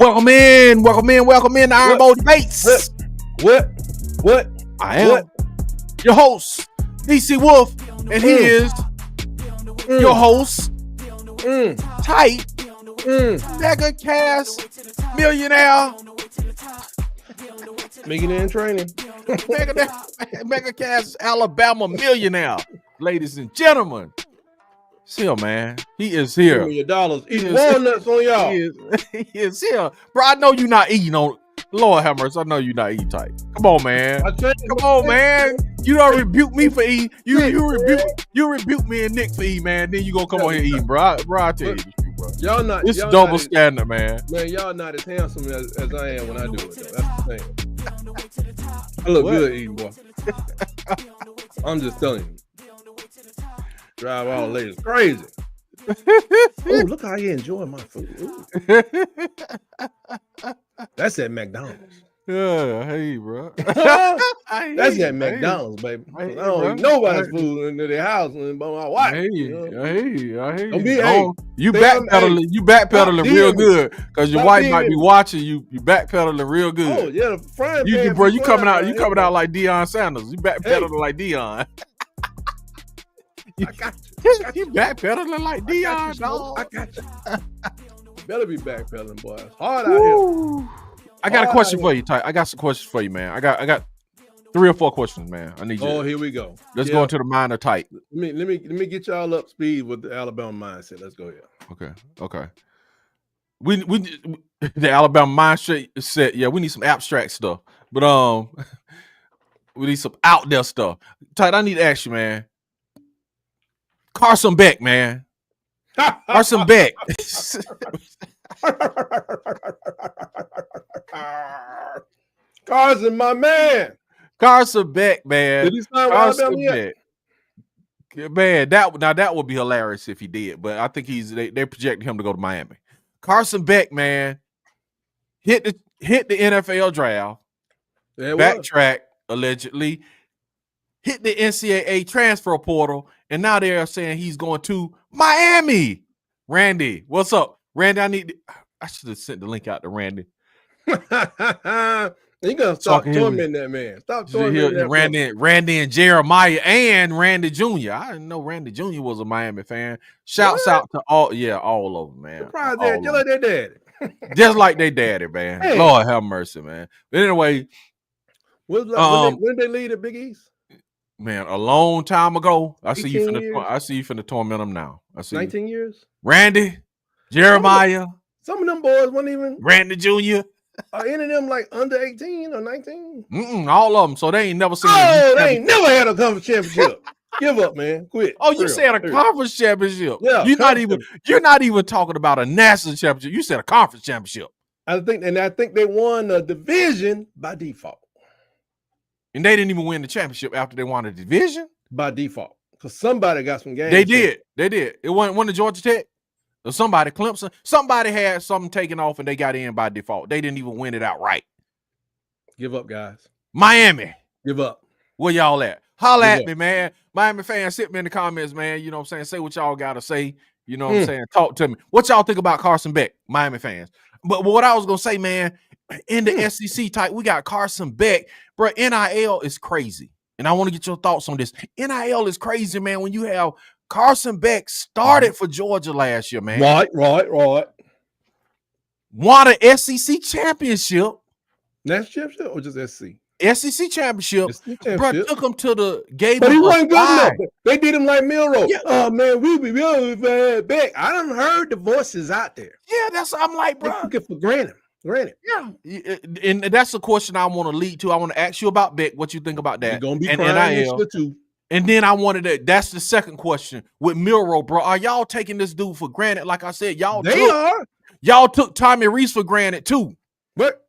Welcome in to Auburn Debates. What? I am your host, DC Wolf, and he is your host, Tight, Mega Cast, Millionaire, Millionaire in training. Mega Cast, Alabama Millionaire. Ladies and gentlemen, see him, man. He is here. Give me your dollars. Eating walnuts on y'all. He is here. Bro, I know you're not eating on. Lord have mercy, I know you're not eating tight. Come on, man. Come on, man. You don't rebuke me for eating. You rebuke me and Nick for eating, man. Then you gonna come on here eating, bro. I tell you the truth, bro. Y'all not. It's y'all double not standard, man. Man, y'all not as handsome as I am when I do it, though. That's the thing. I look good eating, boy. I'm just telling you. Drive all the ladies crazy. Oh, look how you enjoy my food. That's at McDonald's. Yeah, hey, bro. That's at McDonald's, baby. I don't eat nobody's food into their house and by my wife. I hear you. Don't be, you backpedaling real good because your wife might be watching you. You backpedaling real good. Oh yeah, the frying pan. You coming out like Deion Sanders. You backpedaling like Deion. I got you. You backpedaling like Deion, dog. I got you. Better be backpedaling, boy. It's hard out here. I got a question for you, Ty. I got some questions for you, man. I got 3 or 4 questions, man. I need you. Oh, here we go. Let's go into the mind of Tight. Let me get y'all up speed with the Alabama mindset. Let's go here. Okay. We the Alabama mindset. Yeah, we need some abstract stuff, but we need some out there stuff. Tight, I need to ask you, man. Carson Beck, man. Carson Beck. Carson, my man. Carson Beck, man. Did he sign with Alabama yet? Man, that would be hilarious if he did, but I think they projected him to go to Miami. Carson Beck, man, hit the NFL draft, backtrack allegedly, hit the NCAA transfer portal, and now they're saying he's going to Miami. Randy, what's up? Randy, I should have sent the link out to Randy. You gotta stop tormenting that man. Stop tormenting that Randy and Jeremiah and Randy Jr. I didn't know Randy Jr. was a Miami fan. Shouts out to all of them, man. Surprised that, just like their daddy. Just like their daddy, man. Hey. Lord have mercy, man. But anyway, when did they leave the Big East? Man, a long time ago. I see you finna torment them now. I see 19 years. Randy, Jeremiah. Some of them boys weren't even Randy Jr. Are any of them like under 18 or 19? All of them. So they ain't never seen. Oh, they ain't never had a conference championship. Give up, man. Quit. Oh, you said a conference championship. Yeah. You're not even talking about a national championship. You said a conference championship. I think they won the division by default. And they didn't even win the championship after they won the division? By default. Because somebody got some games. They did. It wasn't the Georgia Tech. Or somebody, Clemson. Somebody had something taken off and they got in by default. They didn't even win it outright. Give up, guys. Miami. Give up. Where y'all at? Holla at me, man. Miami fans, hit me in the comments, man. You know what I'm saying? Say what y'all got to say. You know what I'm saying? Talk to me. What y'all think about Carson Beck, Miami fans? But what I was going to say, man, in the SEC type, we got Carson Beck. Bro, NIL is crazy. And I want to get your thoughts on this. NIL is crazy, man, when you have Carson Beck started for Georgia last year, man. Right. Won an SEC championship. National championship or just SC? SEC championship. Bro, took him to the game. But he wasn't good enough. They did him like Milroe. Yeah. Oh, man, we be really bad back. I done heard the voices out there. Yeah, I'm like, bro. They took it for granted. Yeah. And that's the question I want to lead to. I want to ask you about Beck, what you think about that. You're going to be crying NIL too. And then I wanted to, that's the second question with Milroe, bro. Are y'all taking this dude for granted? Like I said, y'all took Tommy Reese for granted too. But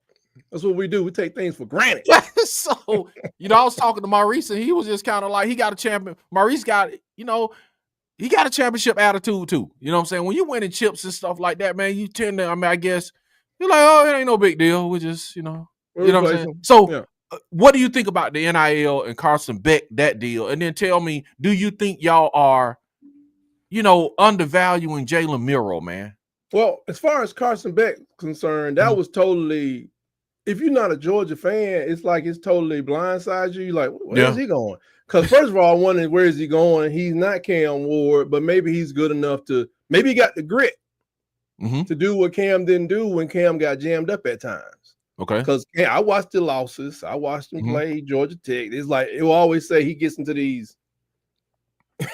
that's what we do. We take things for granted. So, I was talking to Maurice and he was just kind of like, he got a champion. Maurice got, he got a championship attitude too. You know what I'm saying? When you winning chips and stuff like that, man, you tend to, I guess, you're like, oh, it ain't no big deal. We just, you know what I'm saying? So, what do you think about the NIL and Carson Beck, that deal? And then tell me, do you think y'all are, undervaluing Jalen Milroe, man? Well, as far as Carson Beck concerned, that was totally. If you're not a Georgia fan, it's like it's totally blindsides you. You're like, where's he going? Because first of all, I wonder where is he going? He's not Cam Ward, but maybe he's good enough to. Maybe he got the grit to do what Cam didn't do when Cam got jammed up at times. Okay. Because I watched the losses. I watched him play Georgia Tech. It's like it will always say he gets into these.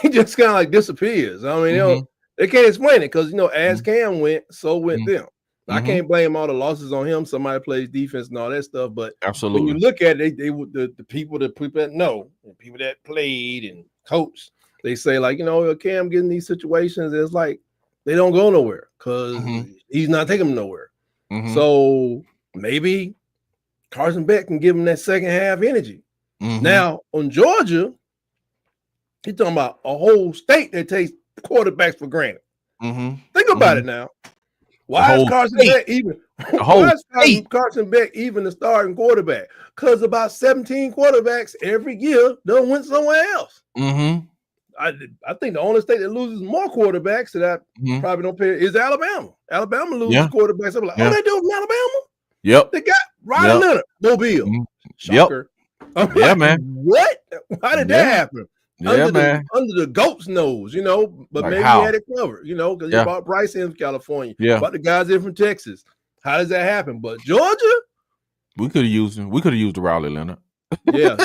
He just kind of like disappears. I mean, they can't explain it because as Cam went, so went them. I can't blame all the losses on him. Somebody plays defense and all that stuff, but absolutely, when you look at it, the people that know, the people that played and coached, they say like Cam getting these situations, it's like they don't go nowhere because he's not taking them nowhere. So maybe Carson Beck can give him that second half energy. Now on Georgia, he's talking about a whole state that takes quarterbacks for granted. Think about it now. Why is Carson Beck even? Why is Carson Beck even the starting quarterback? Because about 17 quarterbacks every year done went somewhere else. I think the only state that loses more quarterbacks that I probably don't pay is Alabama. Alabama loses quarterbacks. I'm like, they do from Alabama? Yep. They got Riley Leonard, Mobile. Shocker. Yep. Yeah, man. What? How did that happen? Yeah, under the goat's nose, but like maybe he had it covered, because he bought Bryce in from California, bought the guys in from Texas. How does that happen? But Georgia, we could have used him. We could have used the Rowley Leonard. Yeah.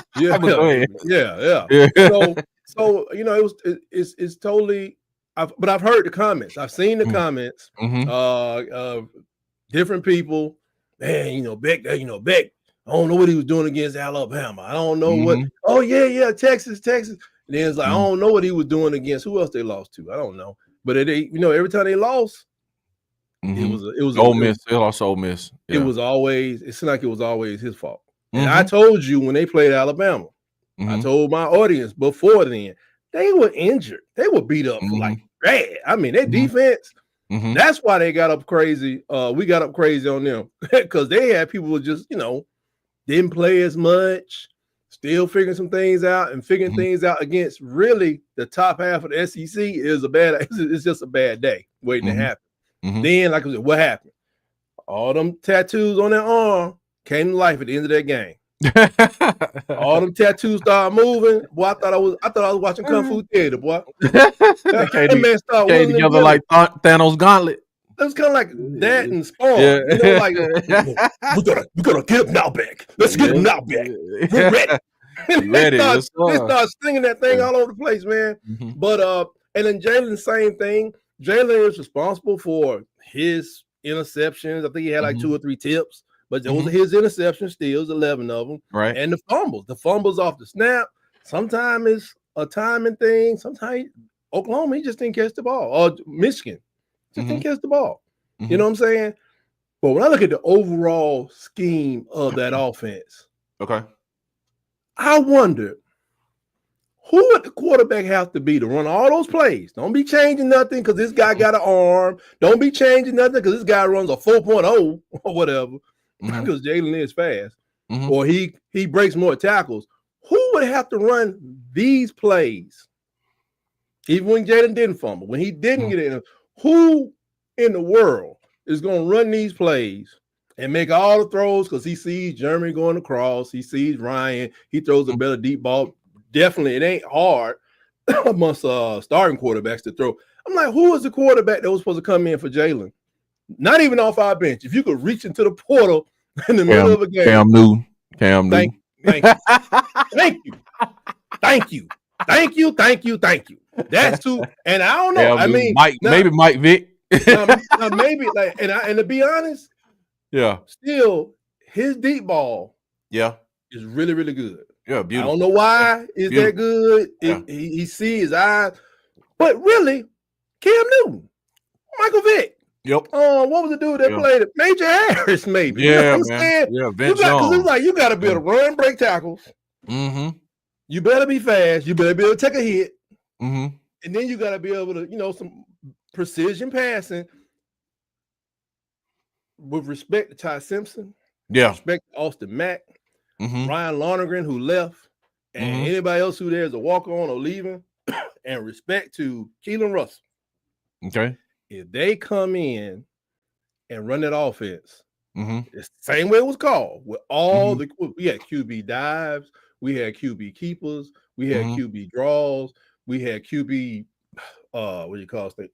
So it's totally. But I've heard the comments. I've seen the comments. Different people. Man, Beck. Beck. I don't know what he was doing against Alabama. I don't know what. Oh yeah, Texas. And then it's like I don't know what he was doing against who else they lost to. I don't know, but every time they lost, it was Ole Miss. They lost Ole Miss. Yeah. It seemed like it was always his fault. And I told you when they played Alabama, I told my audience before then they were injured. They were beat up like bad. I mean, their defense. That's why they got up crazy. We got up crazy on them because they had people who just didn't play as much. Still figuring some things out and figuring things out against really the top half of the SEC it's just a bad day waiting to happen. Then, like I said, what happened? All them tattoos on their arm came to life at the end of that game. All them tattoos started moving. Boy, I thought I was watching Kung Fu Theater, boy. That man started together like Thanos Gauntlet. It was kind of like that and Spawn. Like we gotta get him now back. Let's get him now back. We're ready. They start singing that thing all over the place, man. But and then Jalen, same thing. Jalen is responsible for his interceptions. I think he had like 2 or 3 tips, but those are his interceptions. Still, 11 of them. Right. And the fumbles off the snap. Sometimes it's a timing thing. Sometimes Oklahoma, he just didn't catch the ball. Or Michigan. Just didn't catch the ball. You know what I'm saying? But when I look at the overall scheme of that offense, I wonder who would the quarterback have to be to run all those plays? Don't be changing nothing because this guy got an arm. Don't be changing nothing because this guy runs a 4.0 or whatever because Jalen is fast. Or he breaks more tackles. Who would have to run these plays? Even when Jalen didn't fumble, when he didn't get in, who in the world is going to run these plays and make all the throws because he sees Jeremy going across, he sees Ryan, he throws a better deep ball. Definitely, it ain't hard amongst starting quarterbacks to throw. I'm like, who was the quarterback that was supposed to come in for Jalen? Not even off our bench. If you could reach into the portal in the middle of a game. Cam Newton. Thank you. That's too. And I don't know. I mean, maybe Mike Vick. Maybe like, and to be honest, still his deep ball, is really, really good. Yeah, beautiful. I don't know why is that good. He sees his eyes, but really, Cam Newton, Michael Vick. Yep. What was the dude that played it? Major Harris, maybe. Yeah, you know what man. I'm saying? Yeah, because it's like you got to be able to run, break tackles. You better be fast. You better be able to take a hit. And then you got to be able to, some precision passing. With respect to Ty Simpson, respect to Austin Mack, Ryan Lonergan, who left, and anybody else who there is a walk-on or leaving, and respect to Keelan Russell. Okay. If they come in and run that offense. Mm-hmm. It's the same way it was called. With all Mm-hmm. we had QB dives, we had QB keepers, we had Mm-hmm. QB draws, we had QB what do you call it?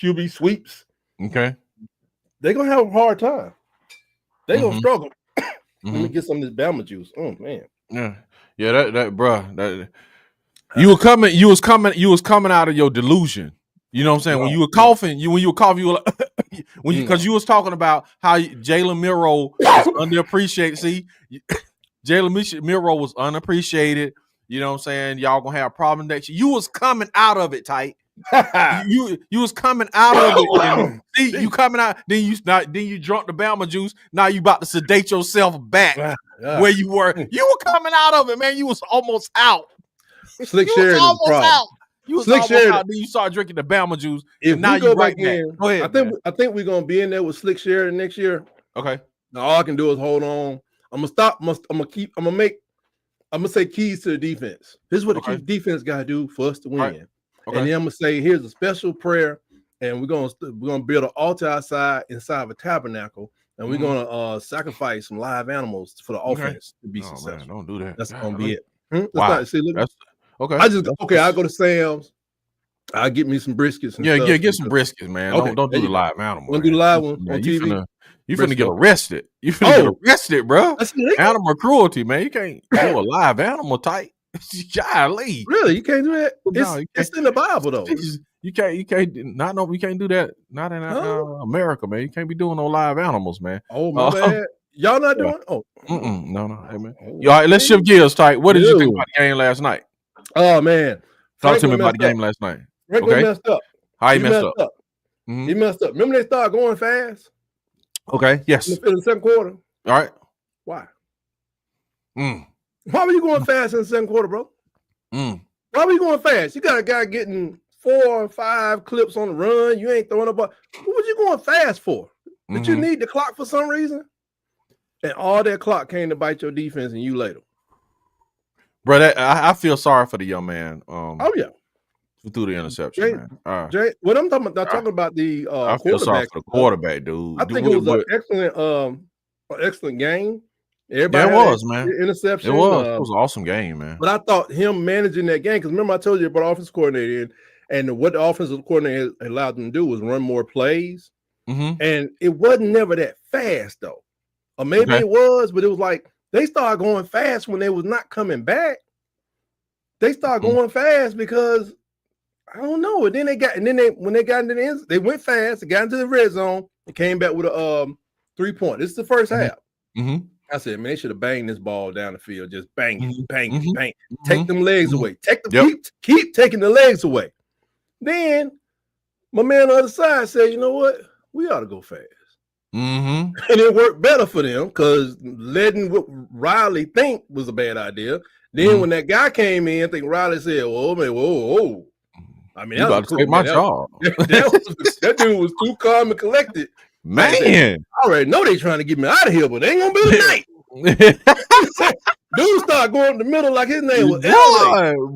QB sweeps. Okay. They're gonna have a hard time. They're gonna struggle. Let me Mm-hmm. get some of this Bama juice. Oh man. Yeah, that bruh, that you was coming out of your delusion. You know what I'm saying? When you were coughing, you were like, because you was talking about how Jalen Milroe was underappreciated. See, Jalen Milroe was unappreciated. You know what I'm saying? Y'all gonna have a problem next year. You was coming out of it, tight. you was coming out of it. And see, you coming out. Then you drunk the Bama juice. Now you about to sedate yourself back where you were. You were coming out of it, man. You was almost out. Slick Sheridan is the problem. Out. You was Slick Sheridan. Out. Then you start drinking the Bama juice. If and now you go you back right in, go ahead. I think we're gonna be in there with Slick Sheridan next year. Okay. Now all I can do is hold on. I'm gonna say keys to the defense. This is what the defense gotta do for us to win. Right. Okay. And then I'm gonna say here's a special prayer, and we're gonna build an altar outside inside of a tabernacle, and we're gonna sacrifice some live animals for the offense to be successful. Man, don't do that. That's gonna be it. Wow. Okay. I go to Sam's. I get me some briskets. And stuff. Get some briskets, man. Okay. Don't do the live animal. Don't do the live one on TV. You finna get arrested. You finna get arrested, bro. Animal cruelty, man. You can't do a live animal tight. Golly. Really? You can't do that? It's in the Bible though. You can't do that. Not in America, man. You can't be doing no live animals, man. Oh my bad. Y'all not doing? Oh, no. Hey, man. All right, let's shift gears, tight. What did you think about the game last night? Oh man. Talk to me about the game last night. Franklin messed up. How he messed up? Mm-hmm. He messed up. Remember they started going fast? Okay, yes. In the second quarter. All right. Why? Why were you going fast in the second quarter, bro? Why were you going fast? You got a guy getting 4 or 5 clips on the run. You ain't throwing a ball. What was you going fast for? Did you need the clock for some reason? And all that clock came to bite your defense and you later. Bro, I feel sorry for the young man. Oh, yeah. Through the interception, man. Jay, what I'm talking about, the I feel sorry for the quarterback, dude. I think it was an excellent game. Everybody it was, man. Interception. It was an awesome game, man. But I thought him managing that game, because remember I told you about offensive coordinator in, and what the offensive coordinator allowed them to do was run more plays. And it wasn't never that fast, though. Or maybe it was, but it was like they started going fast when they was not coming back. They started going fast because I don't know. And then when they got into the end, they went fast. They got into the red zone and came back with a 3-point. This is the first half. I said, man, they should have banged this ball down the field. Just bang it, bang it, bang it. Take them legs away. Keep taking the legs away. Then my man on the other side said, you know what? We ought to go fast. And it worked better for them because letting what Riley think was a bad idea. Then when that guy came in, I think Riley said, "Whoa, man, whoa." I mean, you got to take my job. That dude was too calm and collected. Man, I already know they trying to get me out of here, but they ain't gonna be tonight. Dude started going in the middle like his name was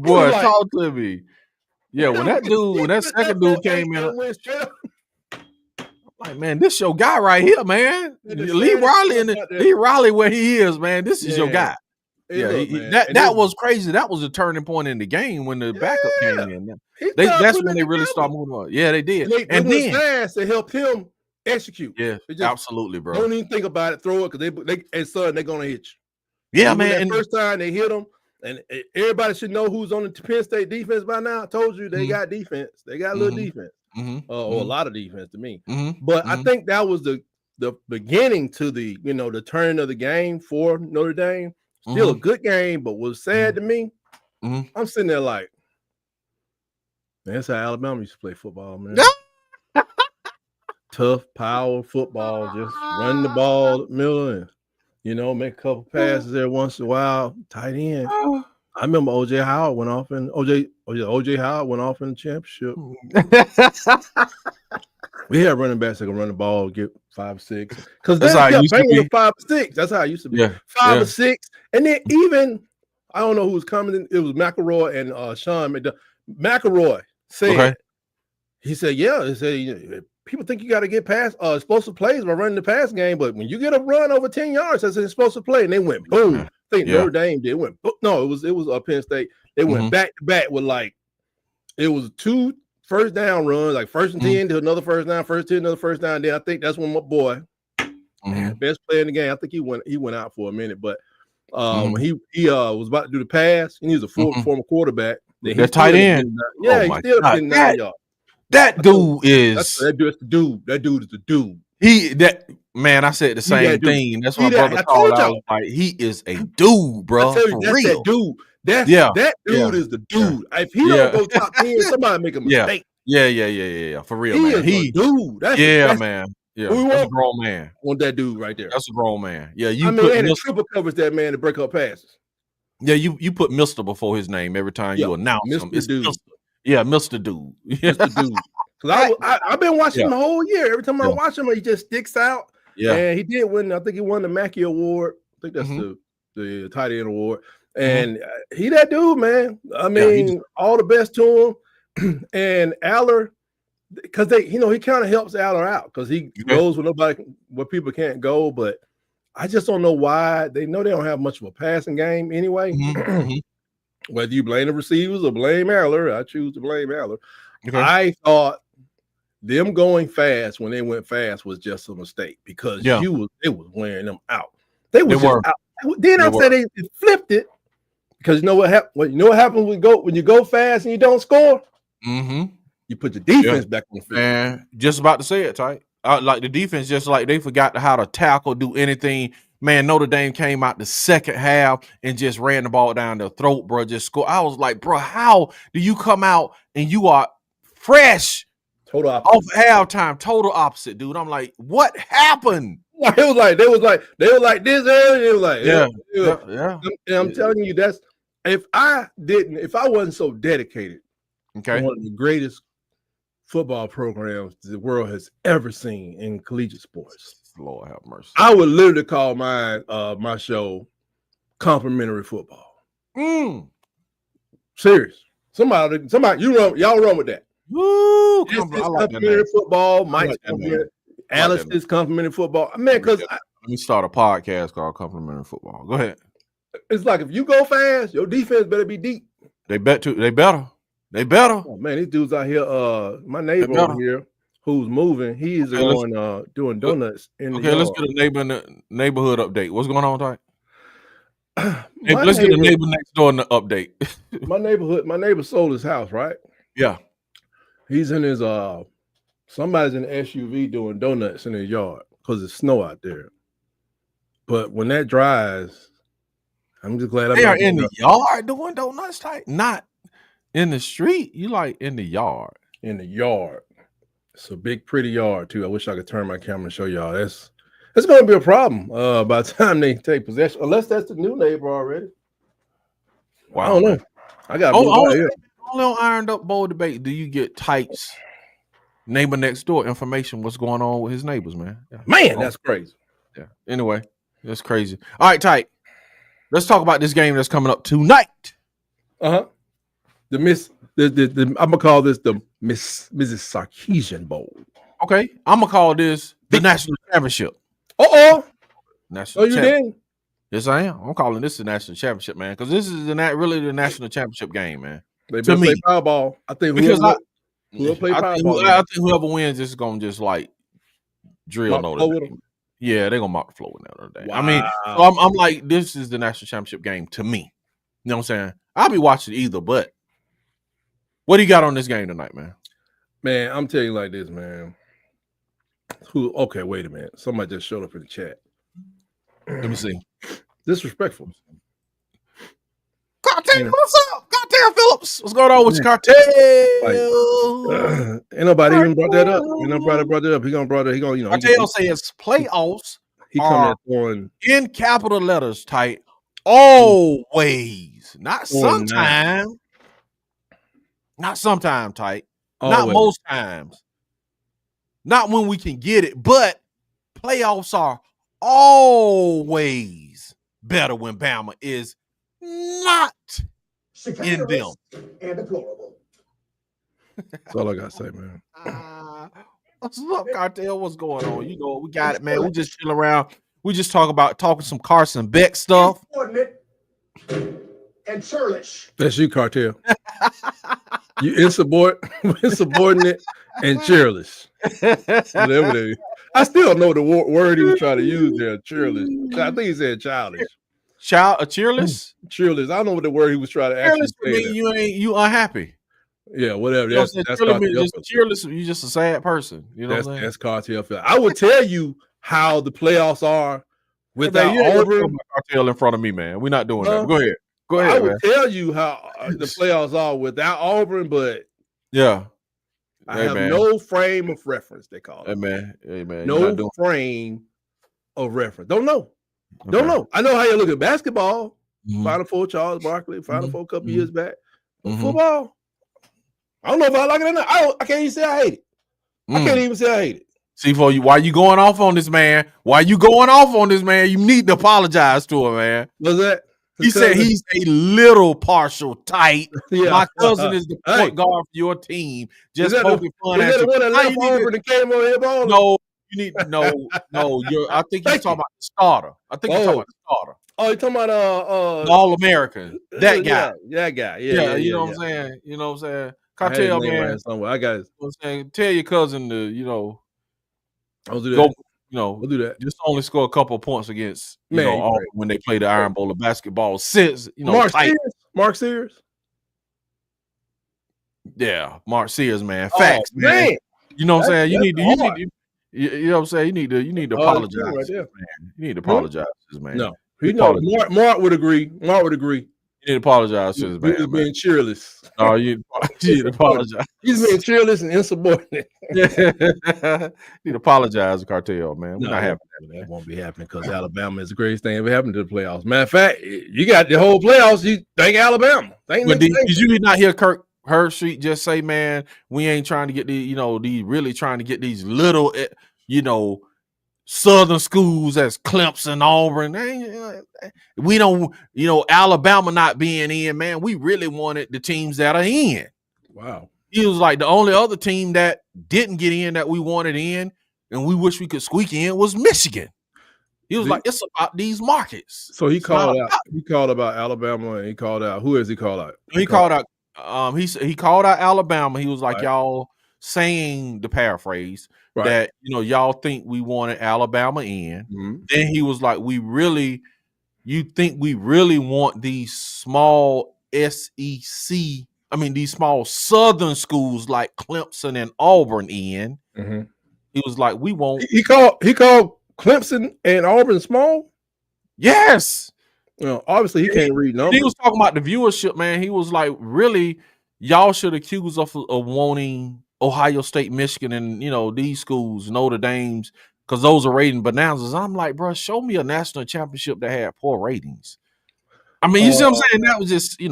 boy, talk to me. Yeah, when that second dude came in, like, man, this your guy right here, man. Lee Riley where he is, man. This is your guy. That was crazy. That was a turning point in the game when the backup came in. That's when they really started moving on. Yeah, they did. And then fast to help him execute. Yeah, absolutely, bro. Don't even think about it. Throw it because they're gonna hit you. Yeah, man. First time they hit them, and everybody should know who's on the Penn State defense by now. I told you they got defense. They got a little defense, or a lot of defense to me. But I think that was the beginning to the the turn of the game for Notre Dame. Still a good game, but what's sad to me, I'm sitting there like, man, that's how Alabama used to play football, man. Tough power football, just run the ball up the middle and make a couple passes there once in a while, tight end. I remember OJ Howard went off in the championship. We had running backs that can run the ball, get 5 or 6. Because that's how it used to be. 5 or 6. That's how it used to be. Yeah. 5 or 6. And then even I don't know who was coming in. It was McElroy and Sean McElroy said. He said, "Yeah." He said, people think you got to get past explosive plays by running the pass game, but when you get a run over 10 yards, that's an explosive play, and they went boom. I think Notre Dame did. Went no, it was Penn State. They went back to back with like it was 2 first down runs, like first and 10 to another first down, first 10, another first down. Then I think that's when my boy, best player in the game. I think he went out for a minute, but when he was about to do the pass, and he was a former quarterback. That tight end, he still did 9 yards. That dude is the dude. That dude is the dude. I said the same thing. That's what my brother called out. Like, he is a dude, bro. I tell you, that's real. That dude. That dude is the dude. If he don't go top 10, somebody make a mistake. Yeah. For real, man. He dude. That's man. Yeah, that's a grown man. Want that dude right there. That's a grown man. Yeah, and triple covers that man to break up passes. Yeah, you put Mr. before his name every time you announce him. It's Dude. Mr. Yeah, Mr. Dude. Mr. Dude. Because I've been watching him the whole year. Every time I watch him, he just sticks out. Yeah. And he did win. I think he won the Mackey Award. I think that's the tight end award. And he that dude, man. I mean, all the best to him. And Aller, because he kind of helps Aller out because he goes where people can't go. But I just don't know why. They know they don't have much of a passing game anyway. Whether you blame the receivers or blame Aller, I choose to blame Aller. Okay. I thought them going fast when they went fast was just a mistake because it was wearing them out. They were out. Then I said they flipped it because you know what happened. You know what happens when you go fast and you don't score. You put the defense back on the field. Man, just about to say it, tight. Like the defense, just like they forgot how to tackle, do anything. Man, Notre Dame came out the second half and just ran the ball down their throat, bro. Just score. I was like, bro, how do you come out and you are fresh total opposite. Off halftime? Total opposite, dude. I'm like, what happened? It was like they was like this early. It was like yeah. And I'm telling you, that's if I wasn't so dedicated. Okay, one of the greatest football programs the world has ever seen in collegiate sports. Lord have mercy. I would literally call my show complimentary football. Serious. Somebody, y'all run with that. Woo! Complimentary football. Mike's complimentary. Alice's complimentary football. Man, because let me start a podcast called Complimentary Football. Go ahead. It's like if you go fast, your defense better be deep. They better. Oh, man, these dudes out here. My neighbor over here who's moving, he's doing donuts in the yard. Let's get a neighborhood update. What's going on, Ty? Let's get a neighbor next door in the update. my neighbor sold his house, right? Yeah. He's in his somebody's in an SUV doing donuts in his yard because it's snow out there. But when that dries, I'm just glad they are in the yard doing donuts, Ty. Not in the street. You like in the yard. In the yard. It's a big, pretty yard too. I wish I could turn my camera and show y'all. That's going to be a problem by the time they take possession, unless that's the new neighbor already. Wow. I don't know. I got only on Ironed Up Bowl Debate do you get Tyke's neighbor next door information. What's going on with his neighbors, man? Yeah. Man, that's crazy. Yeah. Anyway, that's crazy. All right, Tyke. Let's talk about this game that's coming up tonight. I'm gonna call this the Mrs. Sarkeesian Bowl. Okay, I'm gonna call this the National Championship. National you didn't? Yes, I am. I'm calling this the National Championship, man, because this is really the National Championship game, man. They better play Powerball. I think whoever whoever wins is gonna just like drill Notre Dame. Yeah, they're gonna mock the floor with Notre Dame. Wow. I mean, so I'm like, this is the National Championship game to me. You know what I'm saying? I'll be watching either, but what do you got on this game tonight, man? Man, I'm telling you like this, man. Okay, wait a minute. Somebody just showed up in the chat. Let me see. Disrespectful. Cartel, what's up? Cartel Phillips. What's going on with your Cartel? Ain't nobody even brought that up. Ain't nobody brought that up. He gonna, Cartel says playoffs he coming on in capital letters, tight. Always. Not sometimes. Not sometimes, tight. Not most times. Not when we can get it, but playoffs are always better when Bama is not in them. And deplorable. That's all I gotta say, man. What's up, Cartel? What's going on? You know, we got it, man. We just chill around. We just talking some Carson Beck stuff. And churlish. That's you, Cartel. You insubordinate and churlish. Whatever it is. I still know the word he was trying to use there, churlish. I think he said childish. Cheerless? Cheerless. I don't know what the word he was trying to actually say. You unhappy. Yeah, whatever. That's cheerless. You just a sad person. You know that's Cartel. I would tell you how the playoffs are without Auburn. Cartel in front of me, man. We're not doing that. Go ahead. Go ahead. I would tell you how the playoffs are without Auburn, but yeah, I have no frame of reference. They call it. Hey man. No frame of reference. Don't know. Okay. Don't know. I know how you look at basketball. Final Four, Charles Barkley. Final Four, a couple years back. Football. I don't know if I like it or not. I can't even say I hate it. I can't even say I hate it. C4, why you going off on this man? You need to apologize to him, man. What's that? He said he's a little partial tight. Yeah. My cousin is the point guard for your team. Just poking fun at you. Is that the one that left Auburn and came on here balling? No, you need no. I think he's talking about the starter. Oh, you're talking about All American. That guy. That guy. Yeah. You know what I'm saying? Cartel, man. I got it. I'm saying, tell your cousin to I'll do that. We'll do that. Just only score a couple of points against when they play the Iron Bowl of basketball. Since Mark Sears. Yeah, Mark Sears, man. Facts, man. You know what I'm saying? You need to. You know what I'm saying? You need to apologize, right there. Man. You need to apologize, man. No, Mark would agree. You need to apologize to this man. He's being cheerless. Oh, you need to apologize. He's being cheerless and insubordinate. You need to apologize, Cartel, man. We're not having that. That won't be happening because Alabama is the greatest thing ever happened to the playoffs. Matter of fact, you got the whole playoffs. You thank Alabama. Did you not hear Kirk Herbstreit just say, man, we ain't trying to get really trying to get these little, Southern schools as Clemson, Auburn. We don't, Alabama not being in, man. We really wanted the teams that are in. Wow. He was like the only other team that didn't get in that we wanted in, and we wish we could squeak in was Michigan. He was like, it's about these markets. So he called out. He called about Alabama, and he called out. Who has he called out? He called out. He called out Alabama. He was like, y'all saying, the paraphrase, that y'all think we wanted Alabama in. Then he was like, you think we really want these small these small Southern schools like Clemson and Auburn in. He was like, we won't. He called Clemson and Auburn small. Yes. Obviously he can't read numbers. He was talking about the viewership, man. He was like, really, y'all should accuse us of wanting Ohio State, Michigan, and these schools, Notre Dame's, because those are rating bonanzas. I'm like, bro, show me a national championship that had poor ratings. I mean, you see what I'm saying? That was just, it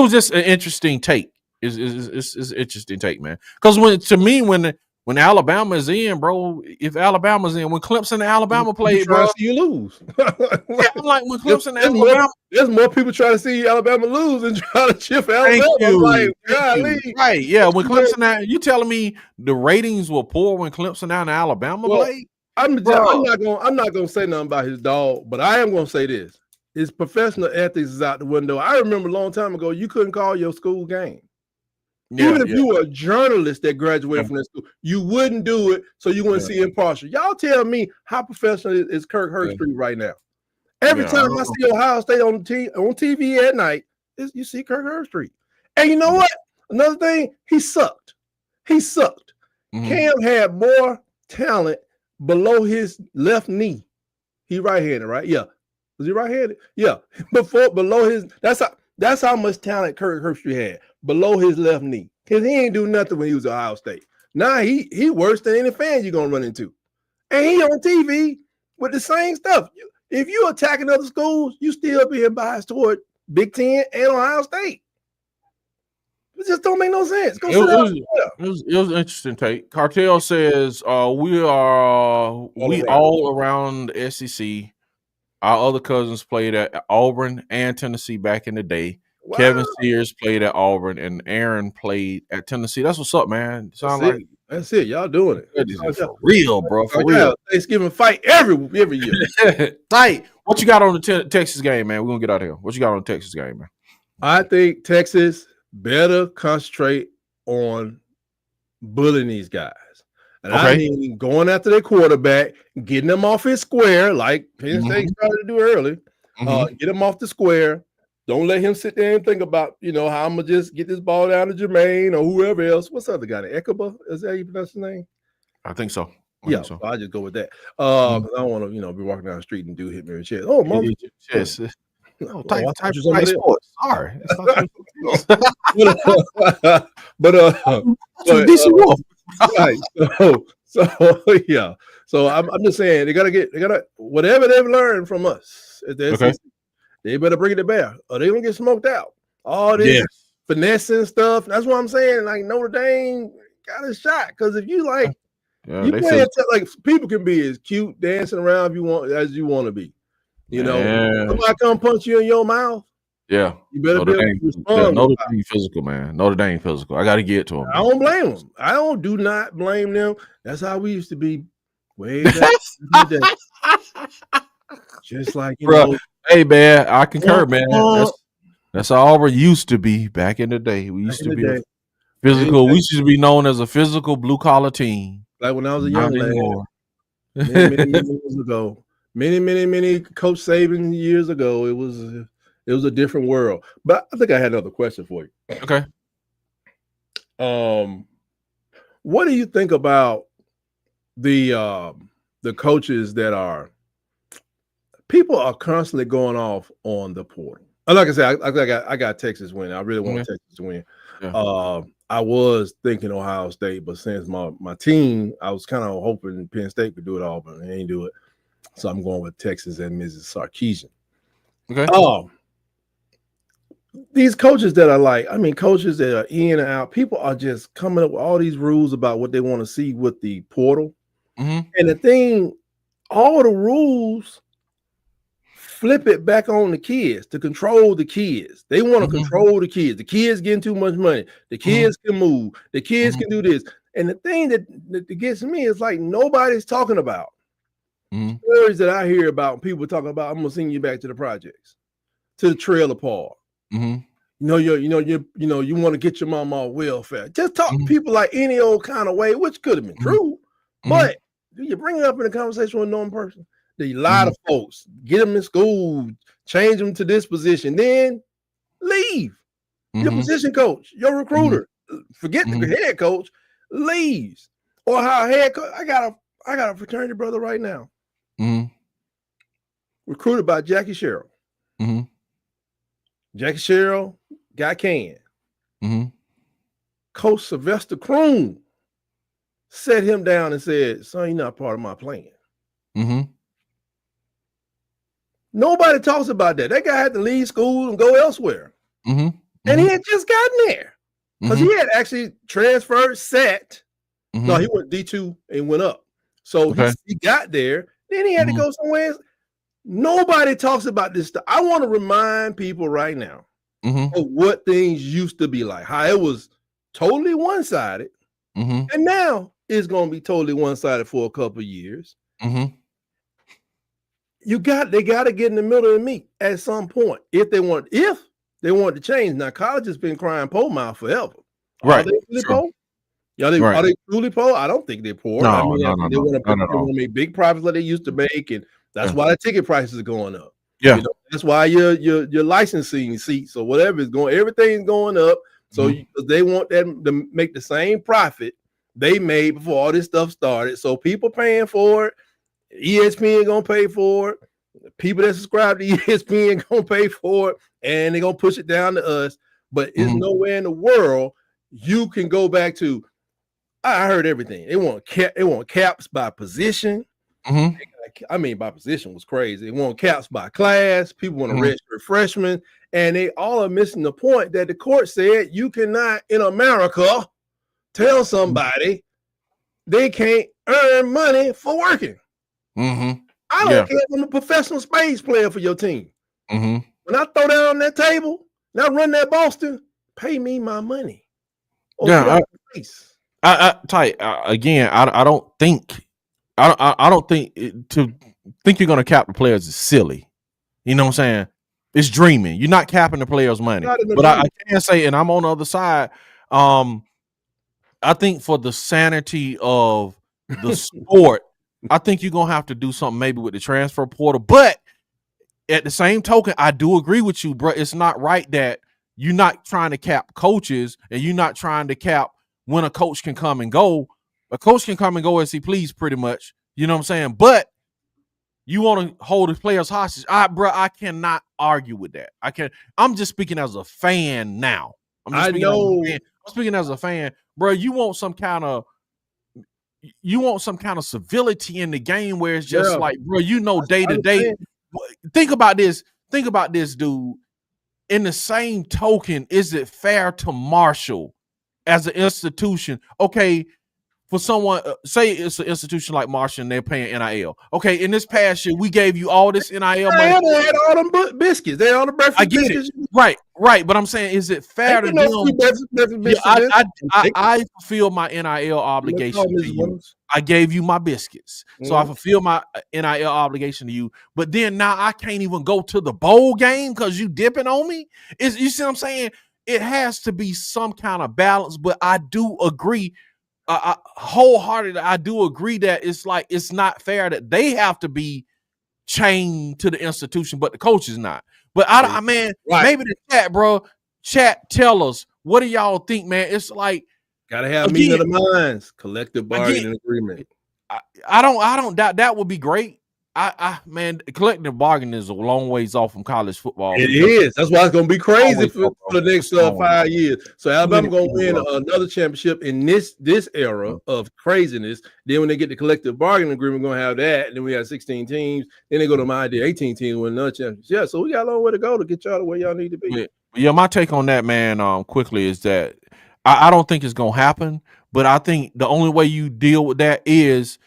was just an interesting take. It's an interesting take, man. Because when Alabama is in, bro, if Alabama's in, when Clemson and Alabama played, bro, you lose. I'm like, when Clemson and Alabama, there's more people trying to see Alabama lose than trying to chip Alabama. Right? Yeah, when Clemson, you telling me the ratings were poor when Clemson and Alabama played? I'm not gonna say nothing about his dog, but I am gonna say this: his professional ethics is out the window. I remember a long time ago, you couldn't call your school game. Even if you were a journalist that graduated from that school, you wouldn't do it, so you wouldn't see impartial. Y'all tell me how professional is Kirk Herbstreit right now? Every time I see Ohio State on TV at night, you see Kirk Herbstreit. And you know what? Another thing, he sucked. Cam had more talent below his left knee. He right-handed, right? Yeah. Was he right-handed? Yeah. Below his, that's how much talent Kirk Herbstreit had below his left knee. Because he ain't do nothing when he was at Ohio State. Now he worse than any fan you're gonna run into. And he on TV with the same stuff. If you attacking other schools, you still being biased toward Big Ten and Ohio State. It just don't make no sense. It was an interesting take. Cartel says we all around the SEC. Our other cousins played at Auburn and Tennessee back in the day. Kevin Sears played at Auburn, and Aaron played at Tennessee. That's what's up, man. That's it. Y'all doing it. That is for real, bro. For real. Thanksgiving fight every year. Tight. What you got on the Texas game, man? We're gonna get out of here. What you got on the Texas game, man? I think Texas better concentrate on bullying these guys. And I mean going after their quarterback, getting them off his square, like Penn State started to do early. Get him off the square. Don't let him sit there and think about, how I'm gonna just get this ball down to Jermaine or whoever else. What's the other guy? Ekaba? Is that how you pronounce his name? I think so. So I just go with that. I don't want to, be walking down the street and dude hit me in the chest. Oh, mom. Yes. Type sports. Sorry. DC Wolf. Right. So I'm just saying they gotta whatever they've learned from us. They better bring it to bear, or they're gonna get smoked out. All this finessing stuff. That's what I'm saying. Like Notre Dame got a shot because if you people can be as cute dancing around as you want to be. Somebody come punch you in your mouth. Yeah, you better be able to respond. Notre Dame physical, man. Notre Dame physical. I got to get to them. I don't blame them. I do not blame them. That's how we used to be way back in the day. Just like hey man, I concur, man. That's how Auburn used to be back in the day. We used to be physical. We used to be known as a physical blue collar team. Like when I was a young lad, many years ago, many Coach Saban years ago, it was a different world. But I think I had another question for you. Okay. What do you think about the coaches that people are constantly going off on the portal? Like I said, I got Texas winning. I really want Texas to win. Yeah. I was thinking Ohio State, but since my team, I was kind of hoping Penn State could do it all, but they ain't do it. So I'm going with Texas and Mrs. Sarkisian. Okay. These coaches that are coaches that are in and out, people are just coming up with all these rules about what they want to see with the portal. And the thing, all the rules flip it back on the kids to control the kids. They want to control the kids. The kids getting too much money. The kids can move. The kids can do this. And the thing that gets me is like nobody's talking about stories that I hear about. People talking about, I'm gonna send you back to the projects, to the trailer park. You want to get your mom off welfare. Just talk to people like any old kind of way, which could have been true, but do you bring it up in a conversation with a known person? A lot of folks get them in school, change them to this position, then leave. Your position coach, your recruiter, forget the head coach, leaves. Or how head coach, I got a fraternity brother right now, recruited by Jackie Sherrill. Jackie Sherrill got canned. Coach Sylvester Kroon set him down and said, "Son, you're not part of my plan." Nobody talks about that. That guy had to leave school and go elsewhere. And he had just gotten there because he had actually transferred, sat. No, he went D2 and went up. So he got there. Then he had to go somewhere else. Nobody talks about this stuff. I want to remind people right now of what things used to be like, how it was totally one-sided. And now it's going to be totally one-sided for a couple of years. They got to get in the middle of the meat at some point if they want to change. Now, college has been crying pole mouth forever. Right. Are they really poor? Are they truly poor? I don't think they're poor. No, they want to make big profits like they used to make, and that's why the ticket prices are going up. Yeah, that's why your licensing seats or whatever is going. Everything's going up. So they want them to make the same profit they made before all this stuff started. So people paying for it. ESPN gonna pay for it. The people that subscribe to ESPN gonna pay for it, and they're gonna push it down to us. But it's nowhere in the world you can go back to. I heard everything. They want caps by position. By position was crazy. They want caps by class. People want to redshirt freshmen, and they all are missing the point that the court said you cannot in America tell somebody they can't earn money for working. I don't care if I'm a professional spades player for your team. When I throw that on that table, Now run that Boston. Pay me my money. Yeah, again. I don't think. I don't think to think you're going to cap the players is silly. You know what I'm saying? It's dreaming. You're not capping the players' money. But I can say, and I'm on the other side. I think for the sanity of the sport, I think you're gonna have to do something maybe with the transfer portal. But at the same token, I do agree with you, bro. It's not right that you're not trying to cap coaches and you're not trying to cap when a coach can come and go. A coach can come and go as he please, pretty much. You know what I'm saying? But you want to hold the players hostage. I cannot argue with that. I can't. I'm just speaking as a fan now. I'm speaking as a fan, bro. You want some kind of civility in the game where it's just like, bro, day to day. Think about this. Think about this, dude. In the same token, is it fair to Marshall as an institution? Okay, for someone, say it's an institution like Marshall and they're paying NIL. Okay, in this past year, we gave you all this NIL money. They had all them biscuits. They had all the breakfast. I get it. Right. But I'm saying, is it fair to them? I fulfill my NIL obligation to you. I gave you my biscuits. So I fulfill my NIL obligation to you. But then now I can't even go to the bowl game because you dipping on me. You see what I'm saying? It has to be some kind of balance. But I do agree. Wholeheartedly, I do agree that it's not fair that they have to be chained to the institution, but the coach is not. But maybe the chat, bro. Chat, tell us, what do y'all think, man? It's like, gotta have meeting of the minds, collective bargaining agreement. I don't doubt that would be great. Man, collective bargaining is a long ways off from college football. It is. That's why it's going to be crazy for the next 5 years. So Alabama going to win another championship in this era of craziness. Then when they get the collective bargaining agreement, we're going to have that. And then we have 16 teams. Then they go to my idea, 18 teams win another championship. Yeah, so we got a long way to go to get y'all to where y'all need to be. Yeah, my take on that, man, quickly is that I don't think it's going to happen. But I think the only way you deal with that is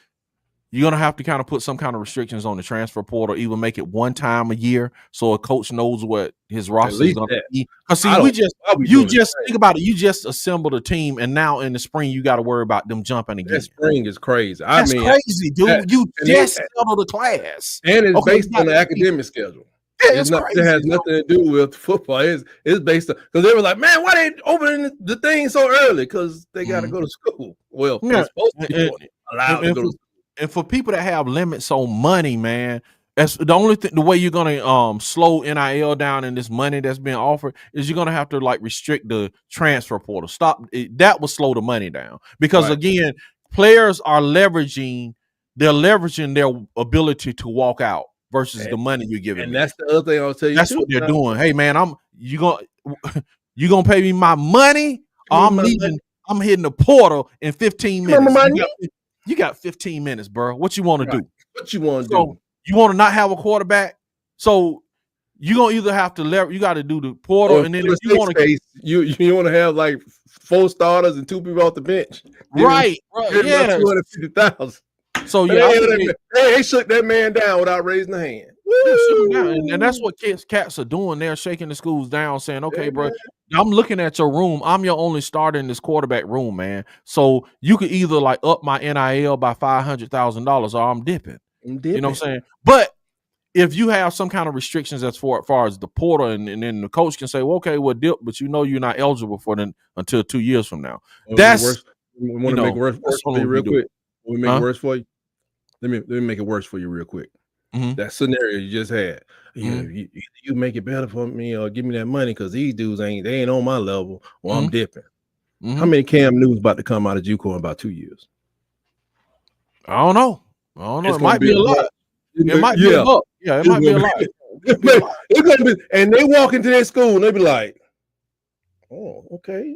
you're going to have to kind of put some kind of restrictions on the transfer portal, even make it one time a year so a coach knows what his roster is going to be. Because see, think about it. You just assembled a team, and now in the spring, you got to worry about them jumping again. That spring is crazy. That's crazy, dude. You just settled the class. And it's based on the academic schedule. Yeah, it has nothing to do with football. It's based on, because they were like, man, why they opening the thing so early? Because they got to go to school. Well, they're supposed to be allowed to go to school. And for people that have limits on money, man, that's the only thing. The way you're gonna slow NIL down and this money that's being offered is you're gonna have to restrict the transfer portal. That will slow the money down because again, players are leveraging their ability to walk out versus the money you're giving. And that's the other thing I'll tell you. That's what they're doing. Hey, man, you gonna pay me my money? I'm hitting the portal in 15 minutes. You got 15 minutes, bro. What you want to do? What you want to do? You want to not have a quarterback? So you're going to either have to you got to do the portal, and then if you want to you want to have 4 starters and 2 people off the bench. Right. Yeah. 250,000. So they shook that man down without raising the hand. And that's what cats are doing. They're shaking the schools down, saying, okay, bro, I'm looking at your room. I'm your only starter in this quarterback room, man. So you could either up my NIL by $500,000 or I'm dipping. You know what I'm saying? But if you have some kind of restrictions as far as the portal, and then the coach can say, well, okay, we'll dip, but you're not eligible for them until 2 years from now. That's we want to make it worse for you real quick. We make it worse for you. Let me make it worse for you real quick. Mm-hmm. That scenario you just had. You make it better for me or give me that money because these dudes ain't on my level or I'm dipping. Mm-hmm. How many Cam Newton's about to come out of JUCO in about 2 years? I don't know. It might be a lot. It might be a lot. Yeah, it might be a lot. It's gonna be, and they walk into their school and they be like, "Oh, okay,